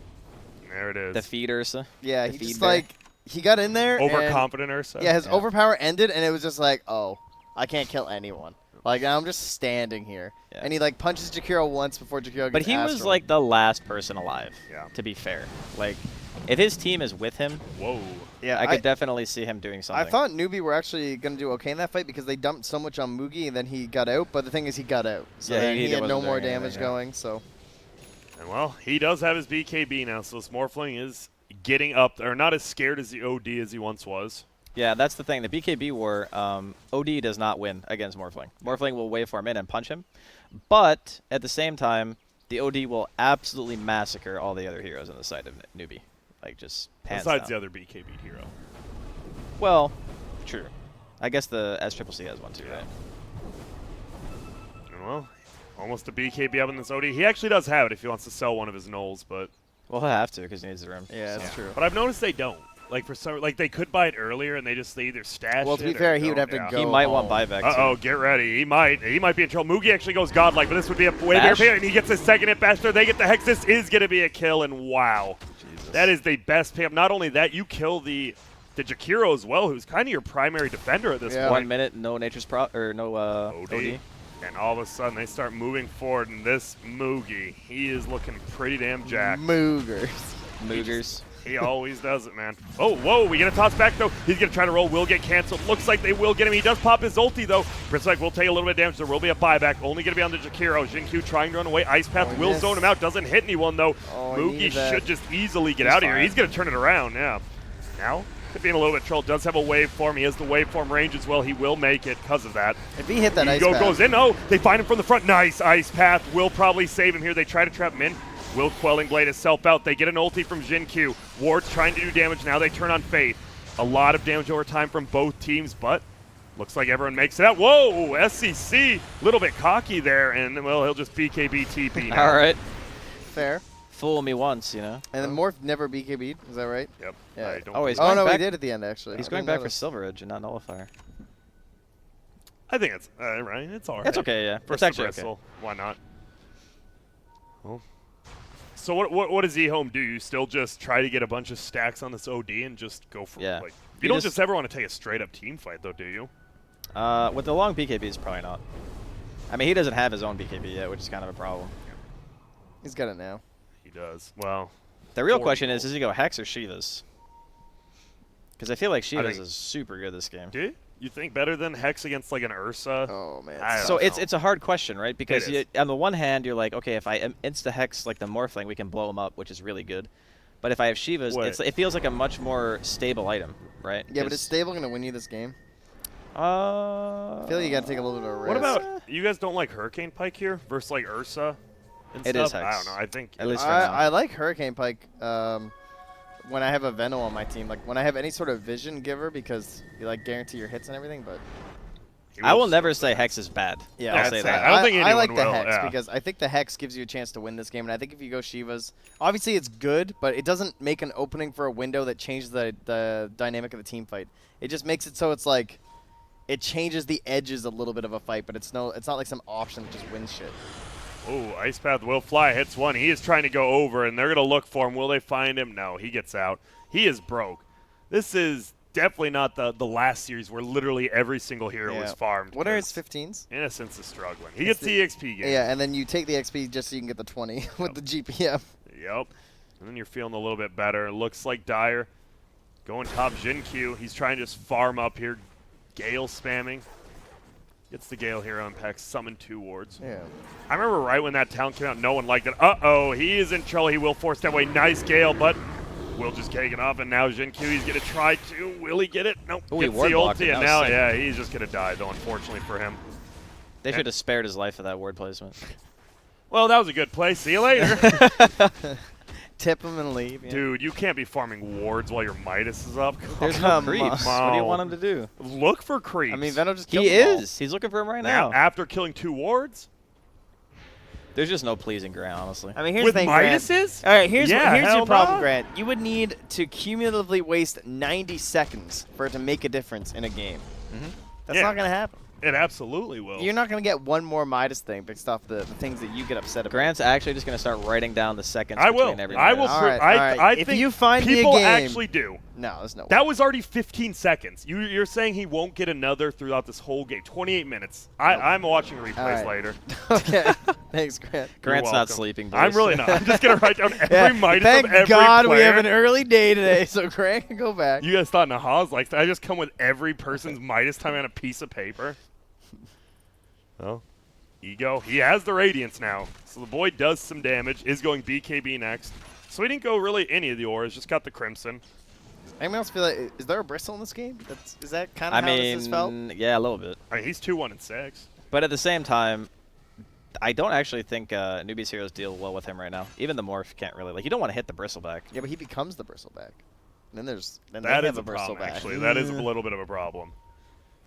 There it is. The feed Ursa. Yeah, The he feed just, bear. like, he got in there. Overconfident Ursa. Yeah, his overpower ended, and it was just like, oh, I can't kill anyone. Like, I'm just standing here. Yeah. And he, like, punches Jakiro once before Jakiro gets But he was, astral. like, the last person alive, Yeah. to be fair. Like, if his team is with him, Whoa. yeah, I could definitely see him doing something. I thought Newbee were actually going to do okay in that fight because they dumped so much on Mugi, and then he got out. But the thing is, he got out. So Yeah, then he he had no wasn't more doing damage anything, yeah. going, so... And well, he does have his BKB now, so this Morphling is getting up, or not as scared as the OD as he once was. Yeah, that's the thing. The BKB war, OD does not win against Morphling. Morphling will waveform in and punch him. But, at the same time, the OD will absolutely massacre all the other heroes on the side of Newbie. Like, just pants Besides down. the other BKB hero. Well, true. I guess the SCCC has one too, right? And well, almost a BKB up in this OD. He actually does have it if he wants to sell one of his Knolls, but... Well, he'll have to because he needs the room. Yeah, that's true. But I've noticed they don't. Like, for some, like they could buy it earlier, and they either stash Well, it to be or fair, he would don't. have to Yeah. go He might want home. buyback Uh-oh, too. get ready. He might be in trouble. Mugi actually goes godlike, but this would be a way Bash? better, and he gets his second hit bash there. They get the hex. This is going to be a kill, and wow. Jesus. That is the best pickup. Not only that, you kill the Jakiro as well, who's kind of your primary defender at this Yeah. point. 1 minute, no nature's no OD. And all of a sudden, they start moving forward, and this Mugi, he is looking pretty damn jacked. Moogers. Moogers. He always does it, man. Oh, whoa, we get a toss back, though. He's going to try to roll, will get canceled. Looks like they will get him. He does pop his ulti, though. Britzlike will take a little bit of damage. There will be a buyback. Only going to be on the Jakiro. Jin-Q trying to run away. Ice Path will zone him out. Doesn't hit anyone, though. Oh, I Mugi needed that. should just easily get He's out of here. fine. He's going to turn it around, yeah. Now, could be in a little bit of trouble. Does have a waveform. He has the waveform range as well. He will make it because of that. If he hit that ice Ego path, goes in. Oh, they find him from the front. Nice. Ice Path will probably save him here. They try to trap him in. Will Quelling Blade itself out. They get an ulti from Jin-Q. Ward's trying to do damage. Now they turn on Faith. A lot of damage over time from both teams, but looks like everyone makes it out. Whoa, SCC, a little bit cocky there, and, well, he'll just BKB TP now. All right. fair. Fool me once, you know. And then Morph never BKB'd, is that right? Yep. Yeah. I don't Oh, he's believe- Oh, going no, he back- did at the end, actually. He's I going didn't back for notice. Silver Edge and not Nullifier. I think it's right. It's all right. It's okay, yeah. For It's actually okay. Bristle, why not? Well, so what does EHOME do? You still just try to get a bunch of stacks on this OD and just go for Yeah. like. You You don't just- just ever want to take a straight up team fight though, do you? With the long BKBs, probably not. I mean, he doesn't have his own BKB yet, which is kind of a problem. He's got it now. He does. Well, The real 40 question is, gold. does he go Hex or Shivas? Because I feel like Shivas think- is super good this game. do you think better than Hex against like an Ursa? Oh, man. I don't So know. it's a hard question, right? Because It is. on the one hand, you're like, okay, if I insta-hex like the Morphling, we can blow him up, which is really good. But if I have Shivas, Wait. it feels like a much more stable item, right? Yeah, but is 'Cause, Stable going to win you this game? I I feel like you got to take a little bit of a risk. What about you guys? Don't like Hurricane Pike here versus like Ursa? And It stuff? is I Hex. don't know. I think At least for now. I like Hurricane Pike when I have a Veno on my team. Like, when I have any sort of vision giver because you, like, guarantee your hits and everything, but... he I will still never do say that. Hex is bad. Yeah, I'll That's say it. that. I don't think I anyone like the will, Hex yeah. because I think the Hex gives you a chance to win this game, and I think if you go Shivas, obviously it's good, but it doesn't make an opening for a window that changes the dynamic of the team fight. It just makes it so it's like it changes the edges a little bit of a fight, but it's not like some option that just wins shit. Oh, Ice Path will fly, hits one. He is trying to go over, and they're going to look for him. Will they find him? No, he gets out. He is broke. This is definitely not the last series where literally every single hero was farmed. What are his 15s? Innocence is struggling. He gets the EXP game. Yeah, and then you take the XP just so you can get the 20 with the GPM. Yep. And then you're feeling a little bit better. It looks like Dyer going top Jin-Q. He's trying to just farm up here. Gale spamming. Gets the Gale hero impact. Summon 2 wards. Yeah. I remember right when that talent came out, no one liked it. Uh-oh, he is in trouble. He will force that way. Nice Gale, but will just take it off. And now Jin-Q, he's going to try to. Will he get it? Nope. Ooh, he Gets the ward blocked it. ulti, and That now, was sick. yeah, he's just going to die, though, unfortunately for him. They should have spared his life for that word placement. Well, that was a good play. See you later. Tip him and leave. Yeah. Dude, you can't be farming wards while your Midas is up. There's Come no creeps. on. What do you want him to do? Look for creeps. I mean, Venom just killed He them all. is. He's looking for him right now, now. after killing 2 wards? There's just no pleasing Grant, honestly. I mean, here's With the thing, Grant. Midases? All right, here's Yeah, here's hell your problem, no. Grant. You would need to cumulatively waste 90 seconds for it to make a difference in a game. That's Yeah. not going to happen. It absolutely will. You're not going to get one more Midas thing based off the things that you get upset about. Grant's actually just going to start writing down the seconds I will. between every I will. Midas. All right, I all right. If think you find me a people game- actually do. No, there's no way. That was already 15 seconds. You're saying he won't get another throughout this whole game. 28 minutes. I'm watching replays All right. later. Okay. Thanks, Grant. Grant's not welcome. sleeping, boys. I'm really not. I'm just going to write down every Yeah, Midas thank of every God player. we have an early day today, so Grant can go back. You guys thought Nahaz like that? I just come with every person's Midas time on a piece of paper. Well, Ego. He has the Radiance now. So the boy does some damage. Is going BKB next. So he didn't go really any of the auras. Just got the Crimson. Anyone else feel like, is there a bristle in this game? Is that kind I of how this has felt? mean, yeah, a little bit. I mean, he's 2-1-6. But at the same time, I don't actually think Newbee's heroes deal well with him right now. Even the Morph can't really. Like, you don't want to hit the Bristleback. Yeah, but he becomes the bristleback. Then That they is have a a problem, bristleback. actually. That is a little bit of a problem.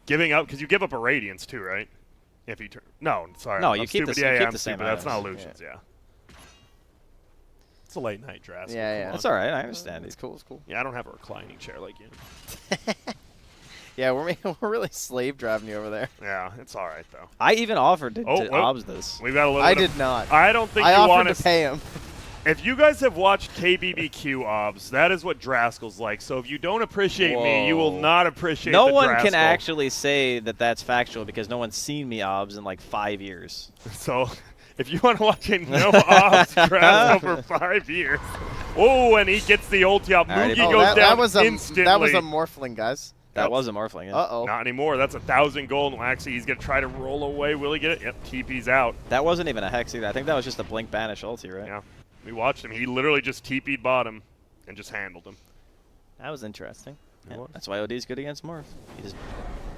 Giving up, because you give up a Radiance too, right? If you turn. No, sorry. No, I'm you keep stupid. the- yeah, you yeah, keep I'm the same stupid. That's not items. illusions, yeah. It's a late night draft. so Yeah, come yeah. on. That's all right. I understand. It's cool. It's cool. Yeah, I don't have a reclining chair like you. Yeah, we're really slave driving you over there. Yeah, it's all right, though. I even offered to Oh, obs this. We've got a little I bit of- did not. I don't think I you offered want to pay him. If you guys have watched KBBQ obs, that is what Draskell's like. So if you don't appreciate me, you will Whoa. not appreciate No the one can Draskell. actually say that that's factual because no one's seen me obs in like 5 years. So if you want to watch a no obs Draskell for 5 years. Oh, and he gets the ulti out. All right, Mugi Oh, goes that down was a instantly. that was a morphling, guys. That Yep. was a Morphling. Yeah. Uh-oh. Not anymore. That's 1,000 gold. And actually, he's going to try to roll away. Will he get it? Yep, TP's out. That wasn't even a Hex either. I think that was just a Blink Banish ulti, right? Yeah. We watched him. He literally just TP'd bottom and just handled him. That was interesting. Yeah, that's why OD's good against Morph. You just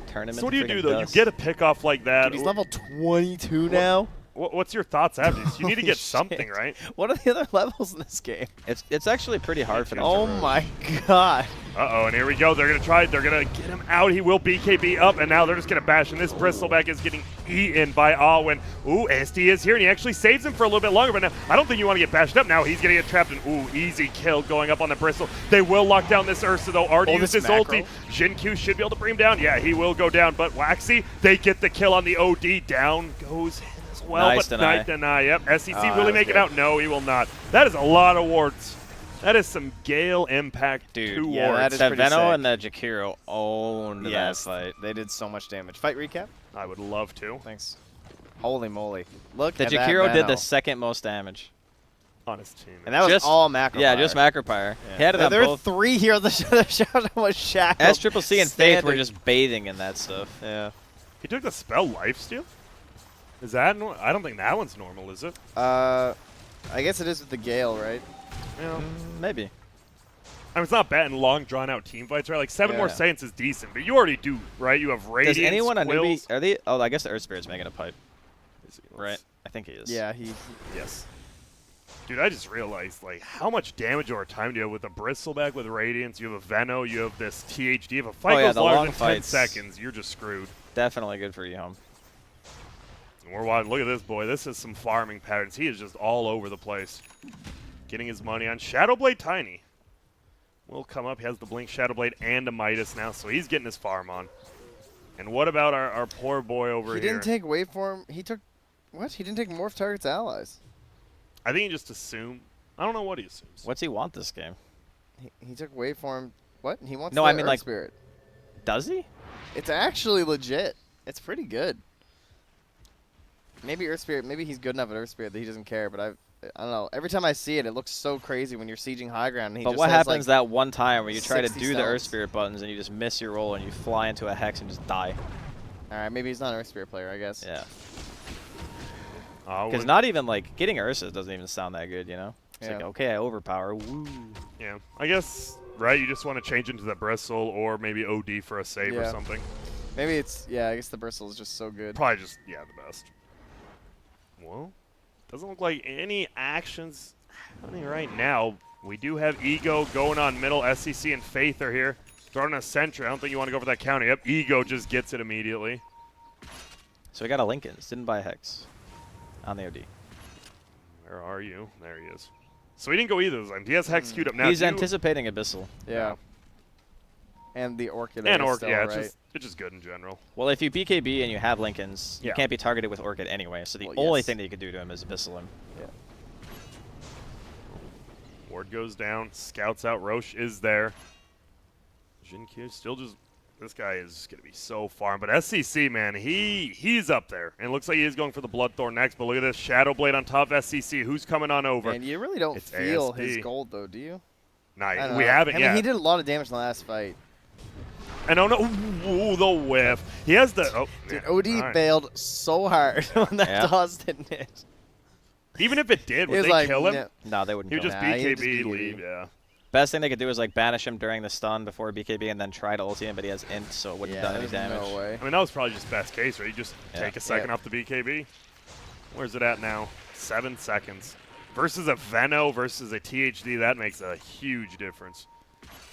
turn him So into what do you do, friggin' though? dust. You get a pick off like that. Dude, he's level 22 now. What's your thoughts after this? You need to Holy get something, shit. right? What are the other levels in this game? It's actually pretty hard for them. Oh to my god. Uh-oh, and here we go. They're going to try. They're going to get him out. He will BKB up, and now they're just going to bash. And this Bristleback is getting eaten by Alwyn. Ooh, SD is here, and he actually saves him for a little bit longer. But now, I don't think you want to get bashed up now. He's going to get trapped. And ooh, easy kill going up on the Bristle. They will lock down this Ursa, though. Already Oh, used this his macro. ulti. Jin-Q should be able to bring him down. Yeah, he will go down. But Waxy, they get the kill on the OD. Down goes him as well. Nice but deny. night deny. Yep, SEC, Ah, will he that make was it out? No, he will not. That is a lot of wards. That is some Gale impact. Dude, 2 yeah, wards. that is That pretty Venno sick. and the Jakiro owned Yes, that fight. they did so much damage. Fight recap? I would love to. Thanks. Holy moly. Look The at that Jakiro did Venno. the second most damage. On his team. And that was Just- all macro. Yeah, fire. just Macropire. Yeah. He had it on There were both. 3 here. The shot was Shackle. S Triple C and Faith were standing. just bathing in that stuff. Yeah. He took the spell lifesteal? Is that I don't think that one's normal, is it? I guess it is with the Gale, right? Yeah. Maybe. I mean, it's not bad in long, drawn-out team fights, right? Like, 7 more Yeah. Saiyans is decent, but you already do, right? You have Radiance, Does anyone on Quills. Newbee? Are they? Oh, I guess the Earth Spirit's making a pipe, Is he- right? I think he is. Yeah, he. Yes. Dude, I just realized, like, how much damage over time do you have with a Bristleback with Radiance? You have a Venno, you have this THD. If a fight Oh, yeah, goes the longer long than 10 fights. seconds, you're just screwed. Definitely good for EHOME. And we're watching. Look at this boy. This is some farming patterns. He is just all over the place. Getting his money on Shadowblade Tiny. Will come up. He has the Blink Shadowblade and a Midas now, so he's getting his farm on. And what about our poor boy over He here? didn't take waveform. He took. What? He didn't take morph targets allies. I think he just assumed. I don't know what he assumes. What's he want this game? He took waveform. What? He wants No, the I mean, Earth like- Spirit. Does he? It's actually legit. It's pretty good. Maybe Earth Spirit. Maybe he's good enough at Earth Spirit that he doesn't care. But I don't know. Every time I see it, it looks so crazy when you're sieging high ground. And he But just what has, happens like, that one time where you try to 60 do the Earth stones. Spirit buttons and you just miss your roll and you fly into a hex and just die? All right, maybe he's not an Earth Spirit player. I guess. Yeah. Oh, Because not even, like, getting Ursa doesn't even sound that good, you know? It's like, Yeah. okay, I overpower. Woo. yeah. I guess, right, you just want to change into the Bristle or maybe OD for a save or Yeah. something. Maybe it's I guess the bristle is just so good. Probably just, yeah, the best. Well, doesn't look like any actions happening right now. We do have Ego going on middle. SCC and Faith are here. Throwing a sentry. I don't think you want to go for that counter. Yep, Ego just gets it immediately. So we got a Lincoln's. Didn't buy a hex on the OD. Where are you? There he is. So he didn't go either of those. He has Hex queued up now. He's Do you- anticipating Abyssal. Yeah. And the Orchid. And is Orc, still, yeah, right? it's just good in general. Well, if you BKB and you have Lincoln's, you Yeah. can't be targeted with Orchid anyway. So the Well, only yes. thing that you can do to him is Abyssal him. Yeah. Ward goes down. Scouts out. Roche is there. Jinkyu still just... This guy is going to be so farm. But SCC, man, he's up there. And it looks like he is going for the Bloodthorn next. But look at this. Shadow Blade on top of SCC. Who's coming on over? And you really don't It's feel ASD. his gold, though, do you? Nah, I don't we know. haven't I mean, yet. he did a lot of damage in the last fight. And oh no, ooh, the whiff. He has the... Oh, Dude, yeah. OD All right. bailed so hard when that Yeah. toss didn't hit. Even if it did, He would was they like, kill him? "No." No, they wouldn't He would kill just him. Nah, he'd BKB, just BKB. leave, yeah. Best thing they could do is like banish him during the stun before BKB and then try to ulti him, but he has int, so it wouldn't Yeah, have done any there's damage. no way. I mean, that was probably just best case, right? You just Yeah. take a second off the BKB. Where's it at now? 7 seconds. Versus a Veno versus a THD, that makes a huge difference.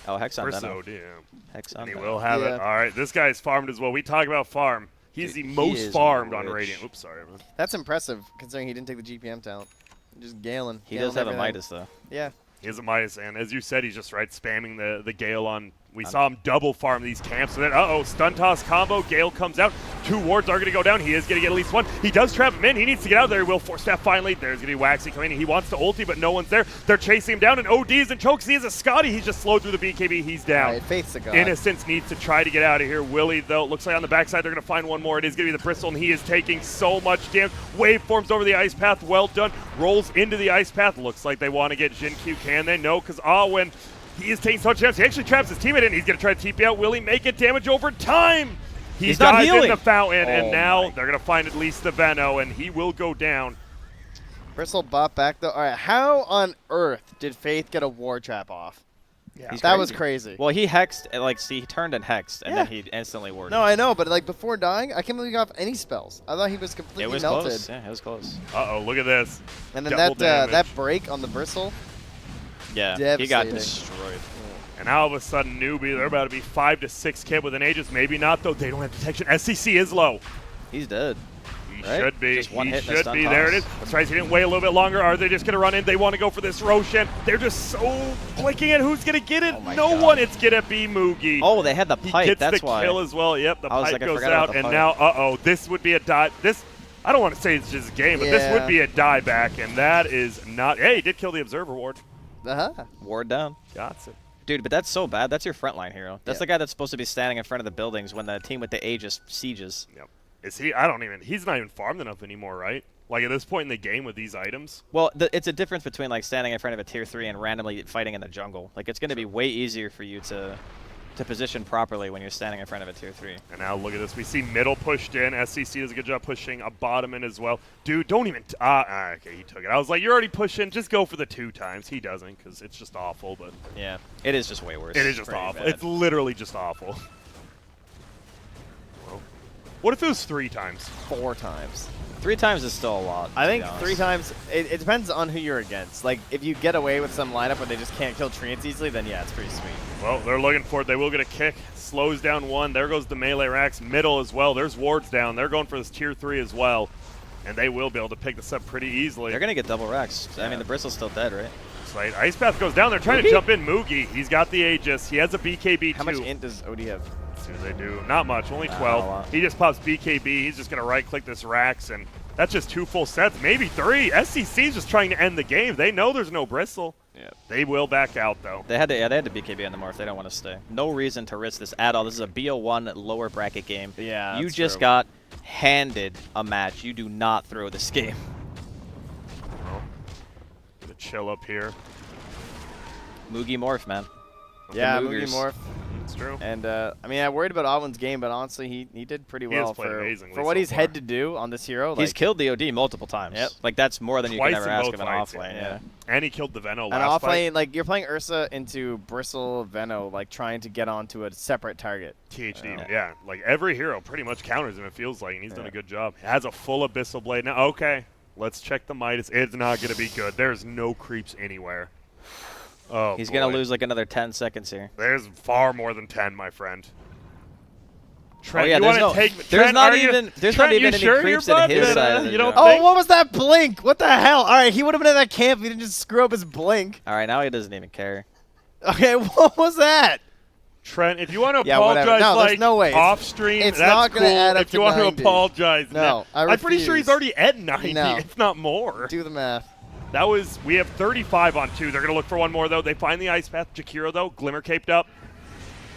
Oh, Hex on Versus Venom. OD, yeah. Hex And on he Venom. will have it. Yeah. All right, this guy's farmed as well. We talk about farm. He's Dude, the he most is farmed on rich. Radiant. Oops, sorry, everyone. That's impressive, considering he didn't take the GPM talent. Just Galen. He Galen does have a everything. Midas, though. Yeah. He has a Midas, and as you said, he's just right spamming the Gale on. We saw him double farm these camps. So then, stun toss combo. Gale comes out. 2 wards are going to go down. He is going to get at least 1. He does trap him in. He needs to get out there. He will force that finally. There's going to be Waxy coming in. He wants to ulti, but no one's there. They're chasing him down, and OD is in chokes. He is a Scotty. He's just slowed through the BKB. He's down. Alright, Faith's a god. Innocence needs to try to get out of here. Willie, though, looks like on the backside they're going to find one more. It is going to be the Bristle, and he is taking so much damage. Wave forms over the ice path. Well done. Rolls into the ice path. Looks like they want to get Jinkyu. Can they? No, because Alwyn, he is taking so much damage. He actually traps his teammate in. He's going to try to TP out. Will he make it damage over time? He He's not dies in healing. the fountain, and Oh now my. they're going to find at least the Veno, and he will go down. Bristle bought back, though. Alright, how on earth did Faith get a war trap off? Yeah. He's That was crazy. crazy. Well, he hexed, like, see, he turned and hexed, and then Yeah. he instantly warded. No, I know, but like before dying, I can't believe he got off any spells. I thought he was completely It was melted. close. Yeah, it was close. Uh-oh, look at this. And then Double that damage. break on the Bristle. Yeah, he got Devastating. destroyed. And now all of a sudden, Newbee, they're about to be 5 to 6 kid with an Aegis. Maybe not, though. They don't have detection. SCC is low. He's dead. He Right? should be. Just one He hit and a should stun be. There it toss. is. That's right. He didn't wait a little bit longer. Are they just going to run in? They want to go for this Roshan. They're just so blinking at who's going to get it. Oh my No God. one. It's going to be Moogie. Oh, they had the he pipe. gets That's the why. kill as well. Yep, the I was pipe like, I goes forgot about out. the And pipe. now, this would be a die. I don't want to say it's just a game, but this Yeah. would be a dieback. And that is not. Hey, he did kill the Observer Ward. Uh-huh. Ward down. Got it. Dude, but that's so bad. That's your frontline hero. That's Yeah. the guy that's supposed to be standing in front of the buildings when the team with the Aegis sieges. Yep. Is he? He's not even farmed enough anymore, right? Like at this point in the game with these items. Well, it's a difference between like standing in front of a tier 3 and randomly fighting in the jungle. Like it's going to be way easier for you to position properly when you're standing in front of a tier 3. And now look at this. We see middle pushed in. SCC does a good job pushing a bottom in as well. Dude, don't even. Okay, he took it. I was like, you're already pushing. Just go for the 2 times. He doesn't because it's just awful. But Yeah, it is just way worse. it is just Pretty awful. bad. It's literally just awful. Well, what if it was 3 times? 4 times. 3 times is still a lot. I to think be 3 honest. times. It depends on who you're against. Like if you get away with some lineup where they just can't kill treants easily, then yeah, it's pretty sweet. Well, they're looking for it. They will get a kick. Slows down 1. There goes the melee racks. Middle as well. There's wards down. They're going for this tier 3 as well. And they will be able to pick this up pretty easily. They're going to get double racks. I mean, the Bristle's still dead, right? Right. Ice Path goes down. They're trying to Moogie? jump in. Moogie. He's got the Aegis. He has a BKB How too. much int does OD have? As soon as they do. Not much. Only Not a 12. lot. He just pops BKB. He's just going to right-click this Rax, and that's just 2 full sets. Maybe 3. SCC's just trying to end the game. They know there's no Bristle. Yeah. They will back out, though. They had to BKB on the morph. They don't want to stay. No reason to risk this at all. This is a BO1 lower bracket game. Yeah, You that's just true. got handed a match. You do not throw this game. Well, gonna chill up here. Moogie morph, man. Yeah, the Moogie Moogers. Morph. It's true. And, I mean, I worried about Alwyn's game, but honestly, he did pretty He has well played amazingly for what so he's far. had to do on this hero. He's like, killed the OD multiple times. Yep. Like, that's more than you Twice can ever in ask both of an fights, offlane. yeah. And he killed the Veno an last fight. offlane, like, you're playing Ursa into Bristle Veno, like, trying to get onto a separate target. THD, yeah. Like, every hero pretty much counters him, it feels like, and he's done a good job. Has a full Abyssal Blade now. Okay, let's check the Midas. It's not going to be good. There's no creeps anywhere. Oh, He's boy. going to lose like another 10 seconds here. There's far more than 10, my friend. Trent, Oh yeah, you there's want to no, take? there's Trent, not are you- even there's Trent, not even you any sure creeps you're in his bud? side of the You don't job. think- Oh, what was that blink? What the hell? All right, he would have been in that camp if he didn't just screw up his blink. All right, now he doesn't even care. Okay, what was that? Trent, if you want to Yeah, whatever. apologize, No, there's like no way. off stream, It's that's not cool. gonna add up if to you want 90. to apologize, No, I I'm pretty sure he's refuse. already at 90, No. if not more. Do the math. That was, we have 35 on 2. They're going to look for one more, though. They find the Ice Path. Jakiro, though, Glimmer caped up.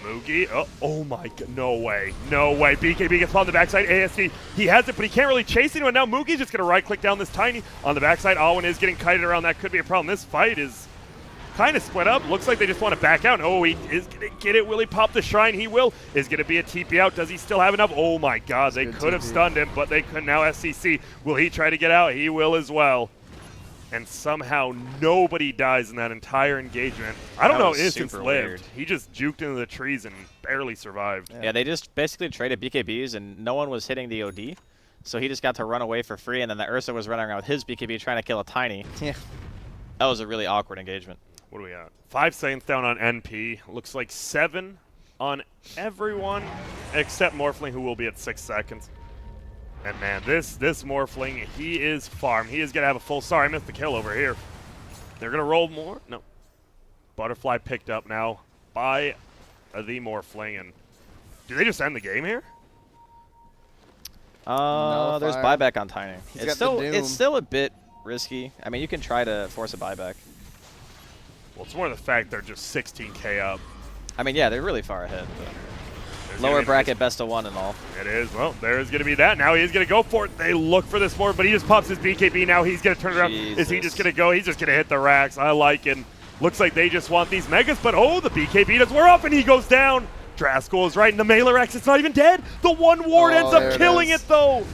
Moogie, oh my god, no way, no way. BKB gets on the backside, ASD, he has it, but he can't really chase anyone. Now Moogie's just going to right-click down this Tiny on the backside. Alwyn is getting kited around, that could be a problem. This fight is kind of split up. Looks like they just want to back out. Oh, he is going to get it. Will he pop the shrine? He will. Is going to be a TP out. Does he still have enough? Oh my god, they good could have TP. stunned him, but they couldn't. Now SCC, will he try to get out? He will as well. And somehow nobody dies in that entire engagement. I don't That know was if Instance super lived. weird. He just juked into the trees and barely survived. Yeah, they just basically traded BKBs, and no one was hitting the OD. So he just got to run away for free, and then the Ursa was running around with his BKB trying to kill a Tiny. Yeah. That was a really awkward engagement. What do we got? 5 seconds down on NP. Looks like 7 on everyone except Morphling, who will be at 6 seconds. And man, this Morphling, he is farm. He is going to have a full... Sorry, I missed the kill over here. They're going to roll more? No. Butterfly picked up now by the Morphling. And do they just end the game here? There's Nullifier. buyback on Tiny. He's It's got the still Doom. a bit risky. I mean, you can try to force a buyback. Well, it's more the fact they're just 16k up. I mean, yeah, they're really far ahead. But There's gonna lower be a bracket, best of one and all. It is. Well, there's going to be that. Now he's going to go for it. They look for this more, but he just pops his BKB. Now he's going to turn it around. Is he just Jesus. going to go? He's just going to hit the racks. I like it. Looks like they just want these megas, but oh, the BKB does wear off, and he goes down. Draskell is right in the Mailer X. It's not even dead. The one ward Oh, ends there up it killing is. it, though.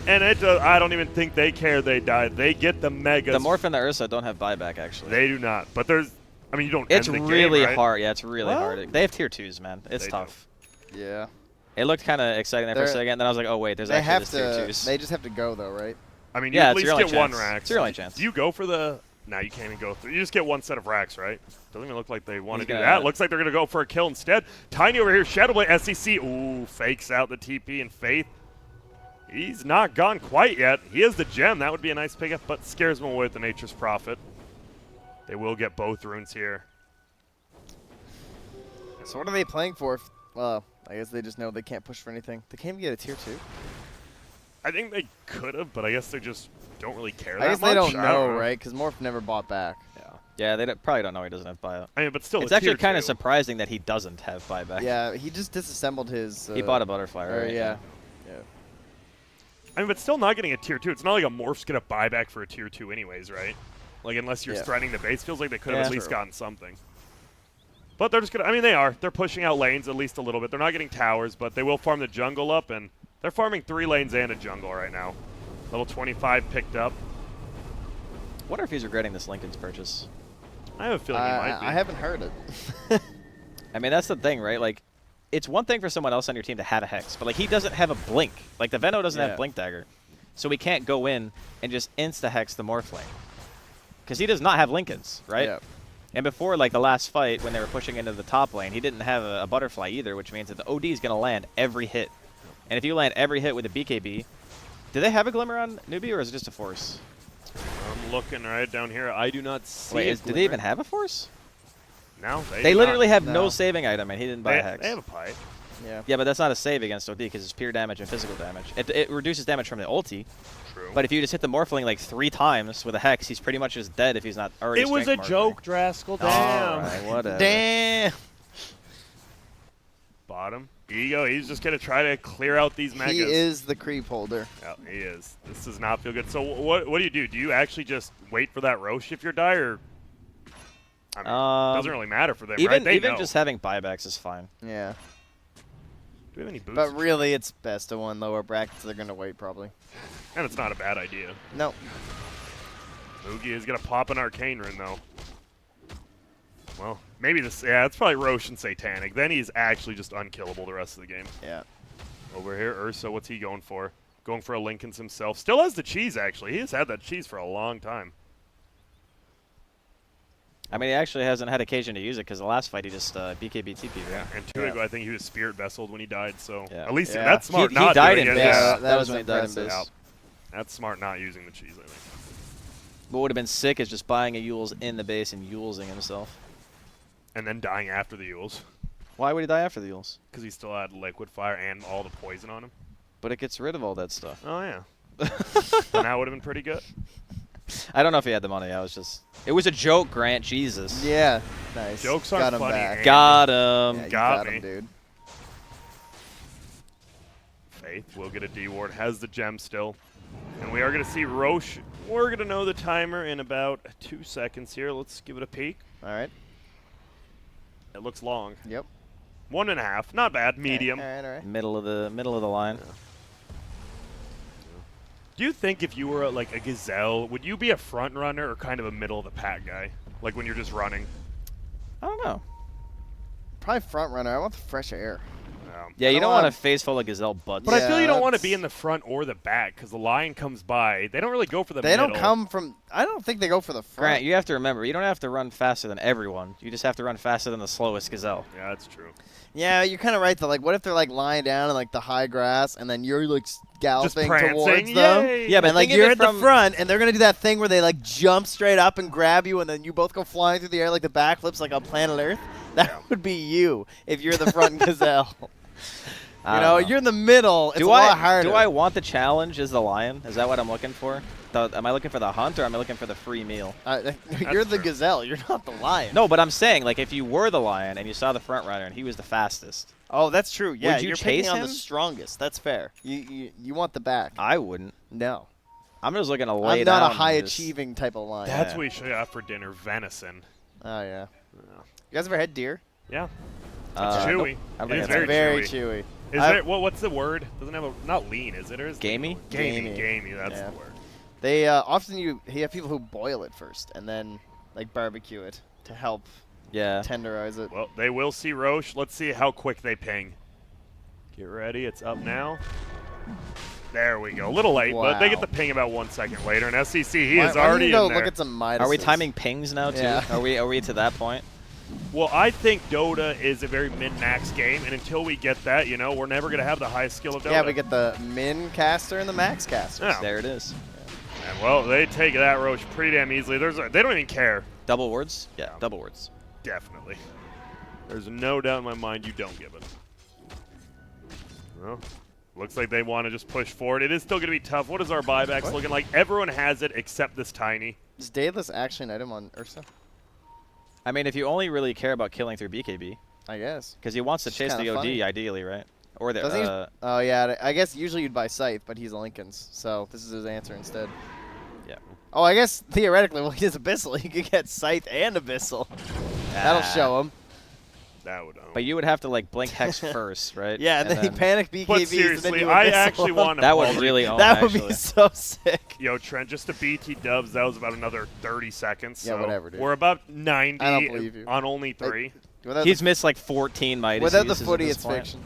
And I don't even think they care they die. They get the megas. The Morph and the Ursa don't have buyback, actually. They do not. But there's, I mean, you don't It's end the really game, right? hard. Yeah, it's really What? hard. They have tier 2s, man. It's They tough. Yeah. It looked kind of exciting there for a They're- second, then I was like, oh, wait, there's They actually have this tier to. 2s. They just have to go though, right? I mean, Yeah, you it's at your least only get one chance. rack. It's your only chance. Do you go for the... No, you can't even go through. You just get one set of racks, right? Doesn't even look like they want to He's do gonna- that. Looks like they're going to go for a kill instead. Tiny over here, Shadowblade, SCC. Ooh, fakes out the TP and Faith. He's not gone quite yet. He has the gem. That would be a nice pickup, but scares him away with the Nature's Prophet. They will get both runes here. So what are they playing for? Well, I guess they just know they can't push for anything. They can't even get a tier 2. I think they could have, but I guess they just don't really care I that guess much. they don't I know, right? Because Morph never bought back. Yeah, they probably don't know he doesn't have buyout. I mean, but still, It's a actually tier kind of 2. surprising that he doesn't have buyback. Yeah, he just disassembled his. He bought a butterfly, or, right? yeah. I mean, but still not getting a tier 2. It's not like a Morph's going to buy back for a tier 2 anyways, right? Like, unless you're Yeah. threatening the base, feels like they could have Yeah. at least True. gotten something. But they're just going to, I mean, they are. They're pushing out lanes at least a little bit. They're not getting towers, but they will farm the jungle up, and they're farming 3 lanes and a jungle right now. Level 25 picked up. Wonder if he's regretting this Lincoln's purchase. I have a feeling he might be. I haven't heard it. I mean, that's the thing, right? Like, it's one thing for someone else on your team to have a Hex, but, like, he doesn't have a Blink. Like, the Veno doesn't Yeah. have Blink Dagger. So he can't go in and just insta-Hex the Morphling. Because he does not have Lincolns, right? Yeah. And before, like, the last fight, when they were pushing into the top lane, he didn't have a butterfly either, which means that the OD is going to land every hit. And if you land every hit with a BKB, do they have a Glimmer on Newbee, or is it just a Force? I'm looking right down here. I do not see Wait, a do they Glimmer. even have a Force? No, They do literally not. have no No. saving item, and he didn't buy a Hex. They have a pipe. Yeah. Yeah, but that's not a save against OD because it's pure damage and physical damage. It reduces damage from the ulti, True. but if you just hit the Morphling like 3 times with a Hex, he's pretty much just dead if he's not already It was a strength joke, Draskell. Damn. Alright, whatever. Damn. Bottom. Here you go. He's just going to try to clear out these megas. He is the creep holder. Yeah, he is. This does not feel good. So what do you do? Do you actually just wait for that Roche if you're dire? I mean, it doesn't really matter for them, right? Even They even know. just having buybacks is fine. Yeah. Do we have any boosts? But really, it's best of 1 lower brackets. They're going to wait, probably. And it's not a bad idea. No. Mugi is going to pop an Arcane Rune, though. Well, maybe this... Yeah, it's probably Roche and Satanic. Then he's actually just unkillable the rest of the game. Yeah. Over here, Ursa, what's he going for? Going for a Lincoln's himself. Still has the cheese, actually. He has had that cheese for a long time. I mean, he actually hasn't had occasion to use it because the last fight he just BKB TP. Yeah, and 2 ago, I think he was Spirit Vesseled when he died, so Yeah. at least Yeah. that's smart He not died doing in it. base. Yeah. that was when he died in impressive. base. That's smart not using the cheese, I think. What would have been sick is just buying a Yules in the base and Yulesing himself. And then dying after the Yules. Why would he die after the Yules? Because he still had Liquid Fire and all the poison on him. But it gets rid of all that stuff. Oh, yeah. And that would have been pretty good. I don't know if he had the money. It was a joke, Grant. Jesus. Yeah. Nice. Jokes got aren't him funny, back. Andy. Got Yeah, him. you Got him, me. dude. Faith will get a D ward, has the gem still. And we are going to see Roche. We're going to know the timer in about 2 seconds here. Let's give it a peek. All right. It looks long. Yep. 1.5. Not bad. Medium. All right. All right. Middle of the line. Do you think if you were like a Gazelle, would you be a front runner or kind of a middle of the pack guy? Like when you're just running? I don't know. Probably front runner. I want the fresh air. Yeah, I you don't don't want a wanna- face full of gazelle butts. But I feel Yeah, you don't want to that's- be in the front or the back because the lion comes by. They don't really go for the They middle. don't come from. I don't think they go for the front. Grant, you have to remember, you don't have to run faster than everyone. You just have to run faster than the slowest gazelle. Yeah, that's true. Yeah, you're kind of right though. Like, what if they're like lying down in like the high grass, and then you're like galloping prancing, towards them? yay! Yeah, but And like think of you're it at the from- front, and they're gonna do that thing where they like jump straight up and grab you, and then you both go flying through the air like the backflips, like on planet Earth. That would be you if you're the front gazelle. I You don't know, you're in the middle. It's a lot harder. Do I want the challenge as the lion? Is that what I'm looking for? Am I looking for the hunt or am I looking for the free meal? You're the true. gazelle. You're not the lion. No, but I'm saying, like, if you were the lion and you saw the front runner and he was the fastest, Oh, that's true. Yeah, you you're chase picking on the him? strongest. That's fair. You want the back. I wouldn't. No. I'm just looking to lay I'm down. not a and high just- achieving type of lion. That's Yeah. what we should have for dinner, venison. Oh yeah. Yeah. You guys ever had deer? Yeah. Uh, It's chewy. nope. I don't It think is I've very had chewy. chewy. Is I- there what's the word? Doesn't have a not lean, is it? Or is it Gamey? Gamey. Gamey. Gamey, that's Yeah. the word. They often you have people who boil it first and then like barbecue it to help Yeah. tenderize it. Well, they will see Roche. Let's see how quick they ping. Get ready. It's up now. There we go. A little late, but they get Wow. the ping about 1 second later. And SCC, he Why- is why don't already you go in there. look at some Midas. Are we timing pings now, too? Yeah. Are we to that point? Well, I think Dota is a very min-max game, and until we get that, you know, we're never going to have the highest skill of Dota. Yeah, we get the min caster and the max caster. Yeah. There it is. And, well, they take that Roche pretty damn easily. They don't even care. Double words? Yeah, double words. Definitely. There's no doubt in my mind you don't give it. Well, looks like they want to just push forward. It is still going to be tough. What is our buybacks What? looking like? Everyone has it except this Tiny. Is Daedalus actually an item on Ursa? I mean, if you only really care about killing through BKB, I guess. because he wants to It's chase the kinda OD, funny. ideally, right? Or the, Doesn't he? Oh yeah, I guess usually you'd buy Scythe, but he's a Lincoln's, so this is his answer instead. yeah. Oh, I guess theoretically, well, he's Abyssal. He could get Scythe and Abyssal. That'll show him. That would. But you would have to, like, blink Hex first, right? Yeah, and then he panic BKBs. But and then seriously, you I Abyssal actually him. want to. That would really own, That would actually. be so sick. Yo, Trent, just the BT dubs, that was about another 30 seconds. Yeah, so whatever, dude. We're about 90 I don't believe you. on only 3. Without He's the, missed, like, 14 Midas without the uses at footy, this it's point. fiction.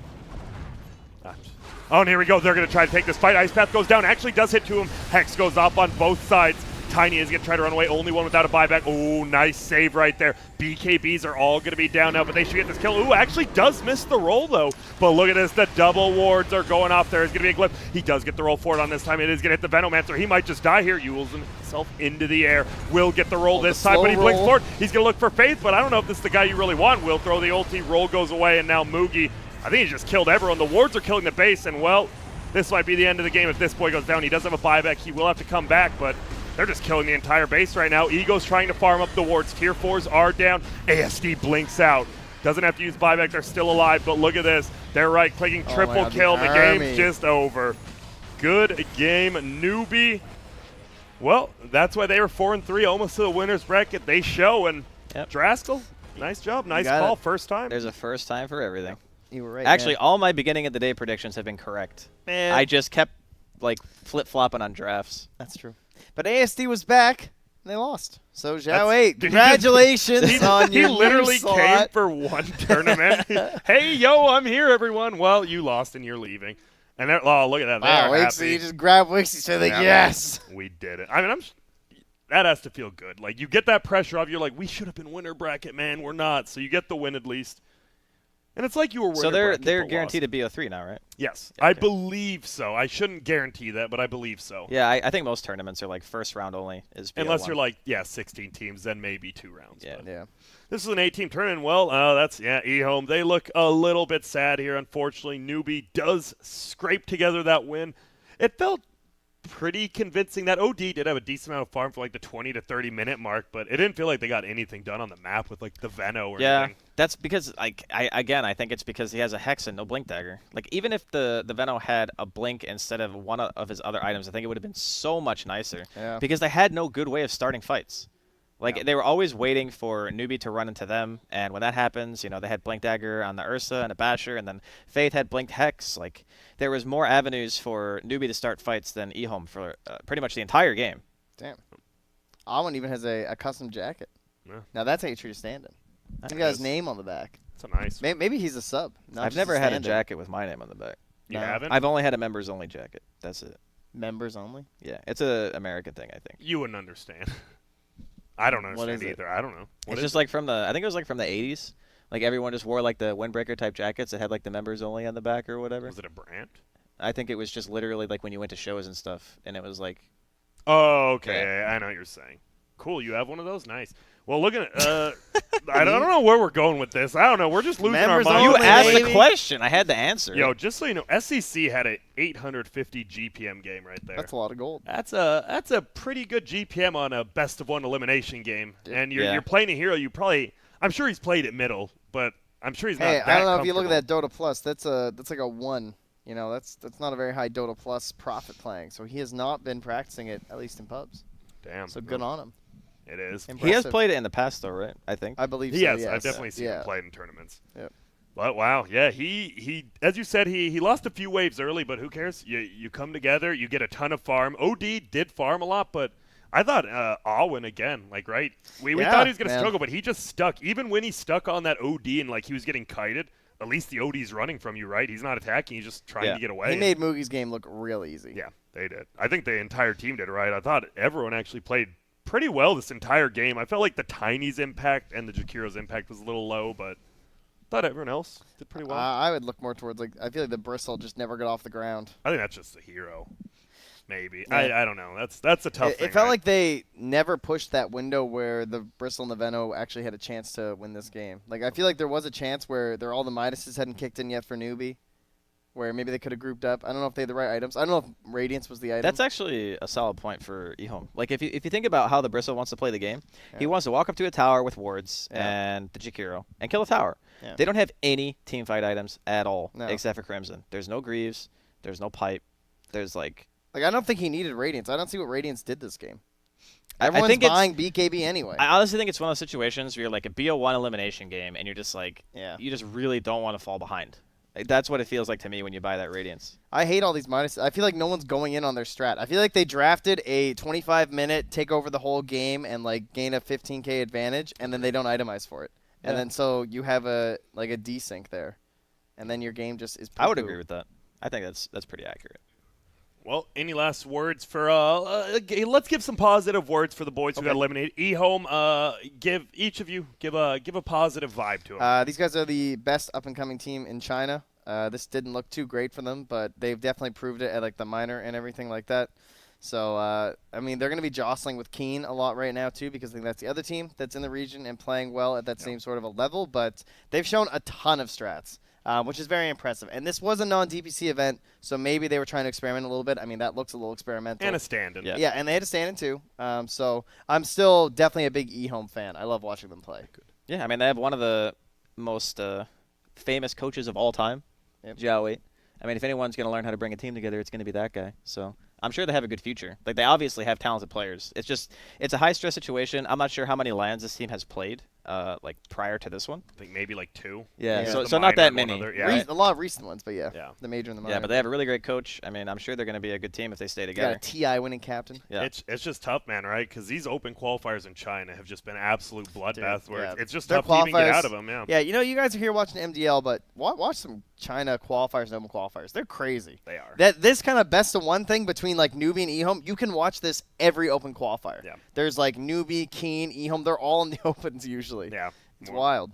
Oh, and here we go. They're going to try to take this fight. Ice Path goes down. Actually does hit to him. Hex goes off on both sides. Tiny is going to try to run away. Only one without a buyback. Oh, nice save right there. BKBs are all going to be down now, but they should get this kill. Ooh, actually does miss the roll, though. But look at this. The double wards are going off. There is going to be a glip. He does get the roll for it on this time. It is going to hit the Venomancer. He might just die here. Yules himself into the air. Will get the roll Oh, this the time, but he slow blinks roll. forward. He's going to look for Faith, but I don't know if this is the guy you really want. Will throw the ulti. Roll goes away, and now Mugi I think he just killed everyone. The wards are killing the base, and well, this might be the end of the game if this boy goes down. He does have a buyback. He will have to come back, but they're just killing the entire base right now. Ego's trying to farm up the wards. Tier 4s are down. ASD blinks out. Doesn't have to use buyback. They're still alive, but look at this. They're right-clicking, triple kill. The game's just over. Good game, Newbee. Well, that's why they were 4-3, almost to the winner's bracket. They show, and Draskell, nice job, nice call, first time. There's a first time for everything. You were right. Actually, all my beginning of the day predictions have been correct. I just kept like flip-flopping on drafts. That's true. But ASD was back, and they lost. So Zhao 8, congratulations on your He literally slot. came for one tournament. Hey, yo, I'm here, everyone. Well, you lost, and you're leaving. And oh, look at that. Wow, They're Wixie, happy. you just grabbed Wixie, so like, yes. We did it. I mean, that has to feel good. Like, you get that pressure off. You're like, we should have been winner bracket, man. We're not. So you get the win at least. And it's like you were winner So bracket, they're but guaranteed lost. to be a 3 now, right? Yes, Yeah, I okay. believe so. I shouldn't guarantee that, but I believe so. Yeah, I think most tournaments are like first round only. Unless BO1. you're like, 16 teams, then maybe 2 rounds. Yeah. But Yeah. this is an 8-team tournament. Well, EHOME. They look a little bit sad here, unfortunately. Newbee does scrape together that win. It felt pretty convincing. That OD did have a decent amount of farm for like the 20 to 30 minute mark, but it didn't feel like they got anything done on the map with like the Veno or anything. That's because I think it's because he has a Hex and no Blink Dagger. Like even if the Veno had a Blink instead of one of his other items, I think it would have been so much nicer. Yeah. Because they had no good way of starting fights. Like they were always waiting for Newbee to run into them, and when that happens, they had Blink Dagger on the Ursa and a Basher, and then Faith had Blinked Hex. Like there was more avenues for Newbee to start fights than EHOME for pretty much the entire game. Damn. Alwyn even has a custom jacket. Yeah. Now that's how you treat a stand-in. He got his name on the back. It's a nice. Maybe he's a sub. Not I've just never had a stand-in. jacket with my name on the back. You No. haven't? I've only had a members only jacket. That's it. Members only. Yeah, it's a American thing, I think. You wouldn't understand. I don't What understand is it? either. I don't know. What It's is just like from I think it was like from the 80s. Like everyone just wore like the windbreaker type jackets that had like the members only on the back or whatever. Was it a brand? I think it was just literally like when you went to shows and stuff, and it was like, Oh, okay. I know what you're saying. Cool. You have one of those? Nice. Well, looking at, I don't know where we're going with this. I don't know. We're just losing Members our minds. you only, asked baby. the question. I had to answer. Yo, just so you know, SEC had a 850 GPM game right there. That's a lot of gold. That's a pretty good GPM on a best of one elimination game. And Yeah. you're playing a hero. I'm sure he's played at middle, but I'm sure he's not Hey, that I don't know if you look at comfortable. that Dota Plus. That's like a 1. That's not a very high Dota Plus profit playing. So he has not been practicing it, at least in pubs. Damn. So good on him. It is. He has Impressive. played it in the past, though, right? I think. I believe He so. has. Yes. I've definitely seen yeah. him play in tournaments. Yep. But wow, yeah, he as you said, he lost a few waves early, but who cares? You come together, you get a ton of farm. OD did farm a lot, but I thought Alwyn again, like right. We Yeah, thought he was gonna man. struggle, but he just stuck. Even when he stuck on that OD and like he was getting kited, at least the OD's running from you, right? He's not attacking, he's just trying to get away. He made Moogie's game look real easy. Yeah, they did. I think the entire team did right. I thought everyone actually played pretty well this entire game. I felt like the Tiny's impact and the Jakiro's impact was a little low, but I thought everyone else did pretty well. I would look more towards I feel like the Bristle just never got off the ground. I think that's just the hero. Maybe. Yeah. I don't know. That's a tough thing. It felt right? like they never pushed that window where the Bristle and the Veno actually had a chance to win this game. Like I feel like there was a chance where all the Midases hadn't kicked in yet for Newbee, where maybe they could have grouped up. I don't know if they had the right items. I don't know if Radiance was the item. That's actually a solid point for EHOME. Like if you think about how the Bristle wants to play the game, he Yeah. wants to walk up to a tower with wards Yeah. and the Jakiro and kill a tower. Yeah. They don't have any team fight items at all No. except for Crimson. There's no Greaves. There's no pipe. There's like I don't think he needed Radiance. I don't see what Radiance did this game. I Everyone's think it's- buying BKB anyway. I honestly think it's one of those situations where you're like a BO1 elimination game and you're just like Yeah. you just really don't want to fall behind. Like, that's what it feels like to me when you buy that Radiance. I hate all these Midases. I feel like no one's going in on their strat. I feel like they drafted a 25-minute take over the whole game and like gain a 15k advantage, and then they don't itemize for it. And Yeah. then so you have a desync there, and then your game just is. I would poo-poo. agree with that. I think that's pretty accurate. Well, any last words for let's give some positive words for the boys who got eliminated. EHOME, give each of you give a positive vibe to them. These guys are the best up-and-coming team in China. This didn't look too great for them, but they've definitely proved it at like the minor and everything like that. So, I mean, they're going to be jostling with Keen a lot right now, too, because I think that's the other team that's in the region and playing well at that same sort of a level. But they've shown a ton of strats. which is very impressive. And this was a non-DPC event, so maybe they were trying to experiment a little bit. I mean, that looks a little experimental. And a stand-in. Yeah. Yeah, and they had a stand-in too. So I'm still definitely a big EHOME fan. I love watching them play. Yeah, I mean, they have one of the most famous coaches of all time, Yep. Jiao Wei. I mean, if anyone's going to learn how to bring a team together, it's going to be that guy. So I'm sure they have a good future. Like, they obviously have talented players. It's a high-stress situation. I'm not sure how many LANs this team has played, like, prior to this one. I think maybe like 2. Yeah, Yeah. so The so not minor that and one many. other, yeah. right? A lot of recent ones, but yeah, Yeah. the major and the minor. Yeah, but they have a really great coach. I mean, I'm sure they're going to be a good team if they stay They got together. a TI winning captain. Yeah. It's just tough, man, right? Because these open qualifiers in China have just been absolute bloodbath where yeah. it's just Their tough to even get qualifiers- out of them, yeah. Yeah, you know, you guys are here watching MDL, but watch some China qualifiers and open qualifiers. They're crazy. They are. This kind of best of one thing between like Newbee and EHOME, you can watch this every open qualifier. Yeah. There's like Newbee, Keen, EHOME. They're all in the opens usually. Yeah. It's wild.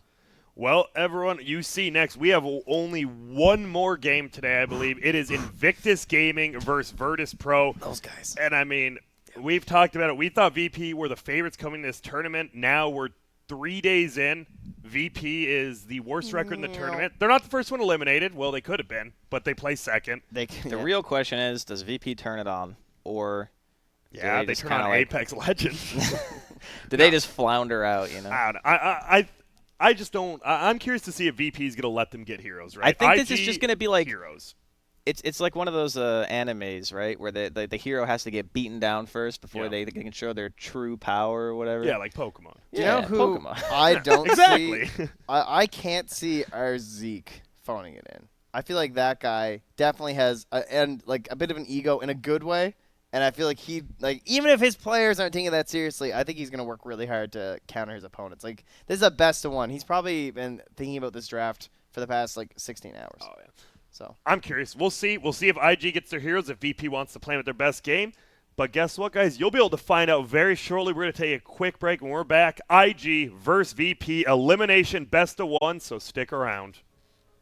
Well, everyone, you see next, we have only one more game today, I believe. It is Invictus Gaming versus Virtus Pro. Those guys. And, I mean, we've talked about it. We thought VP were the favorites coming to this tournament. Now we're 3 days in. VP is the worst record in the tournament. They're not the first one eliminated. Well, they could have been, but they play second. They The real question is, does VP turn it on? Or Yeah, they they just turn kinda on like- Apex Legends. did they just flounder out, you know? I don't know. I just don't. I'm curious to see if VP is going to let them get heroes, right? I think this is IG, just going to be like heroes. it's like one of those animes, right, where the hero has to get beaten down first before Yeah. they can show their true power or whatever. Yeah, like Pokemon. Do you know Yeah, who Pokemon. I don't Exactly. see? I can't see our Zeke phoning it in. I feel like that guy definitely has a bit of an ego in a good way. And I feel like even if his players aren't taking it that seriously, I think he's going to work really hard to counter his opponents. Like, this is a best of one. He's probably been thinking about this draft for the past, 16 hours. Oh, yeah. So I'm curious. We'll see. We'll see if IG gets their heroes, if VP wants to play with their best game. But guess what, guys? You'll be able to find out very shortly. We're going to take a quick break. When we're back, IG versus VP elimination best of one, so stick around.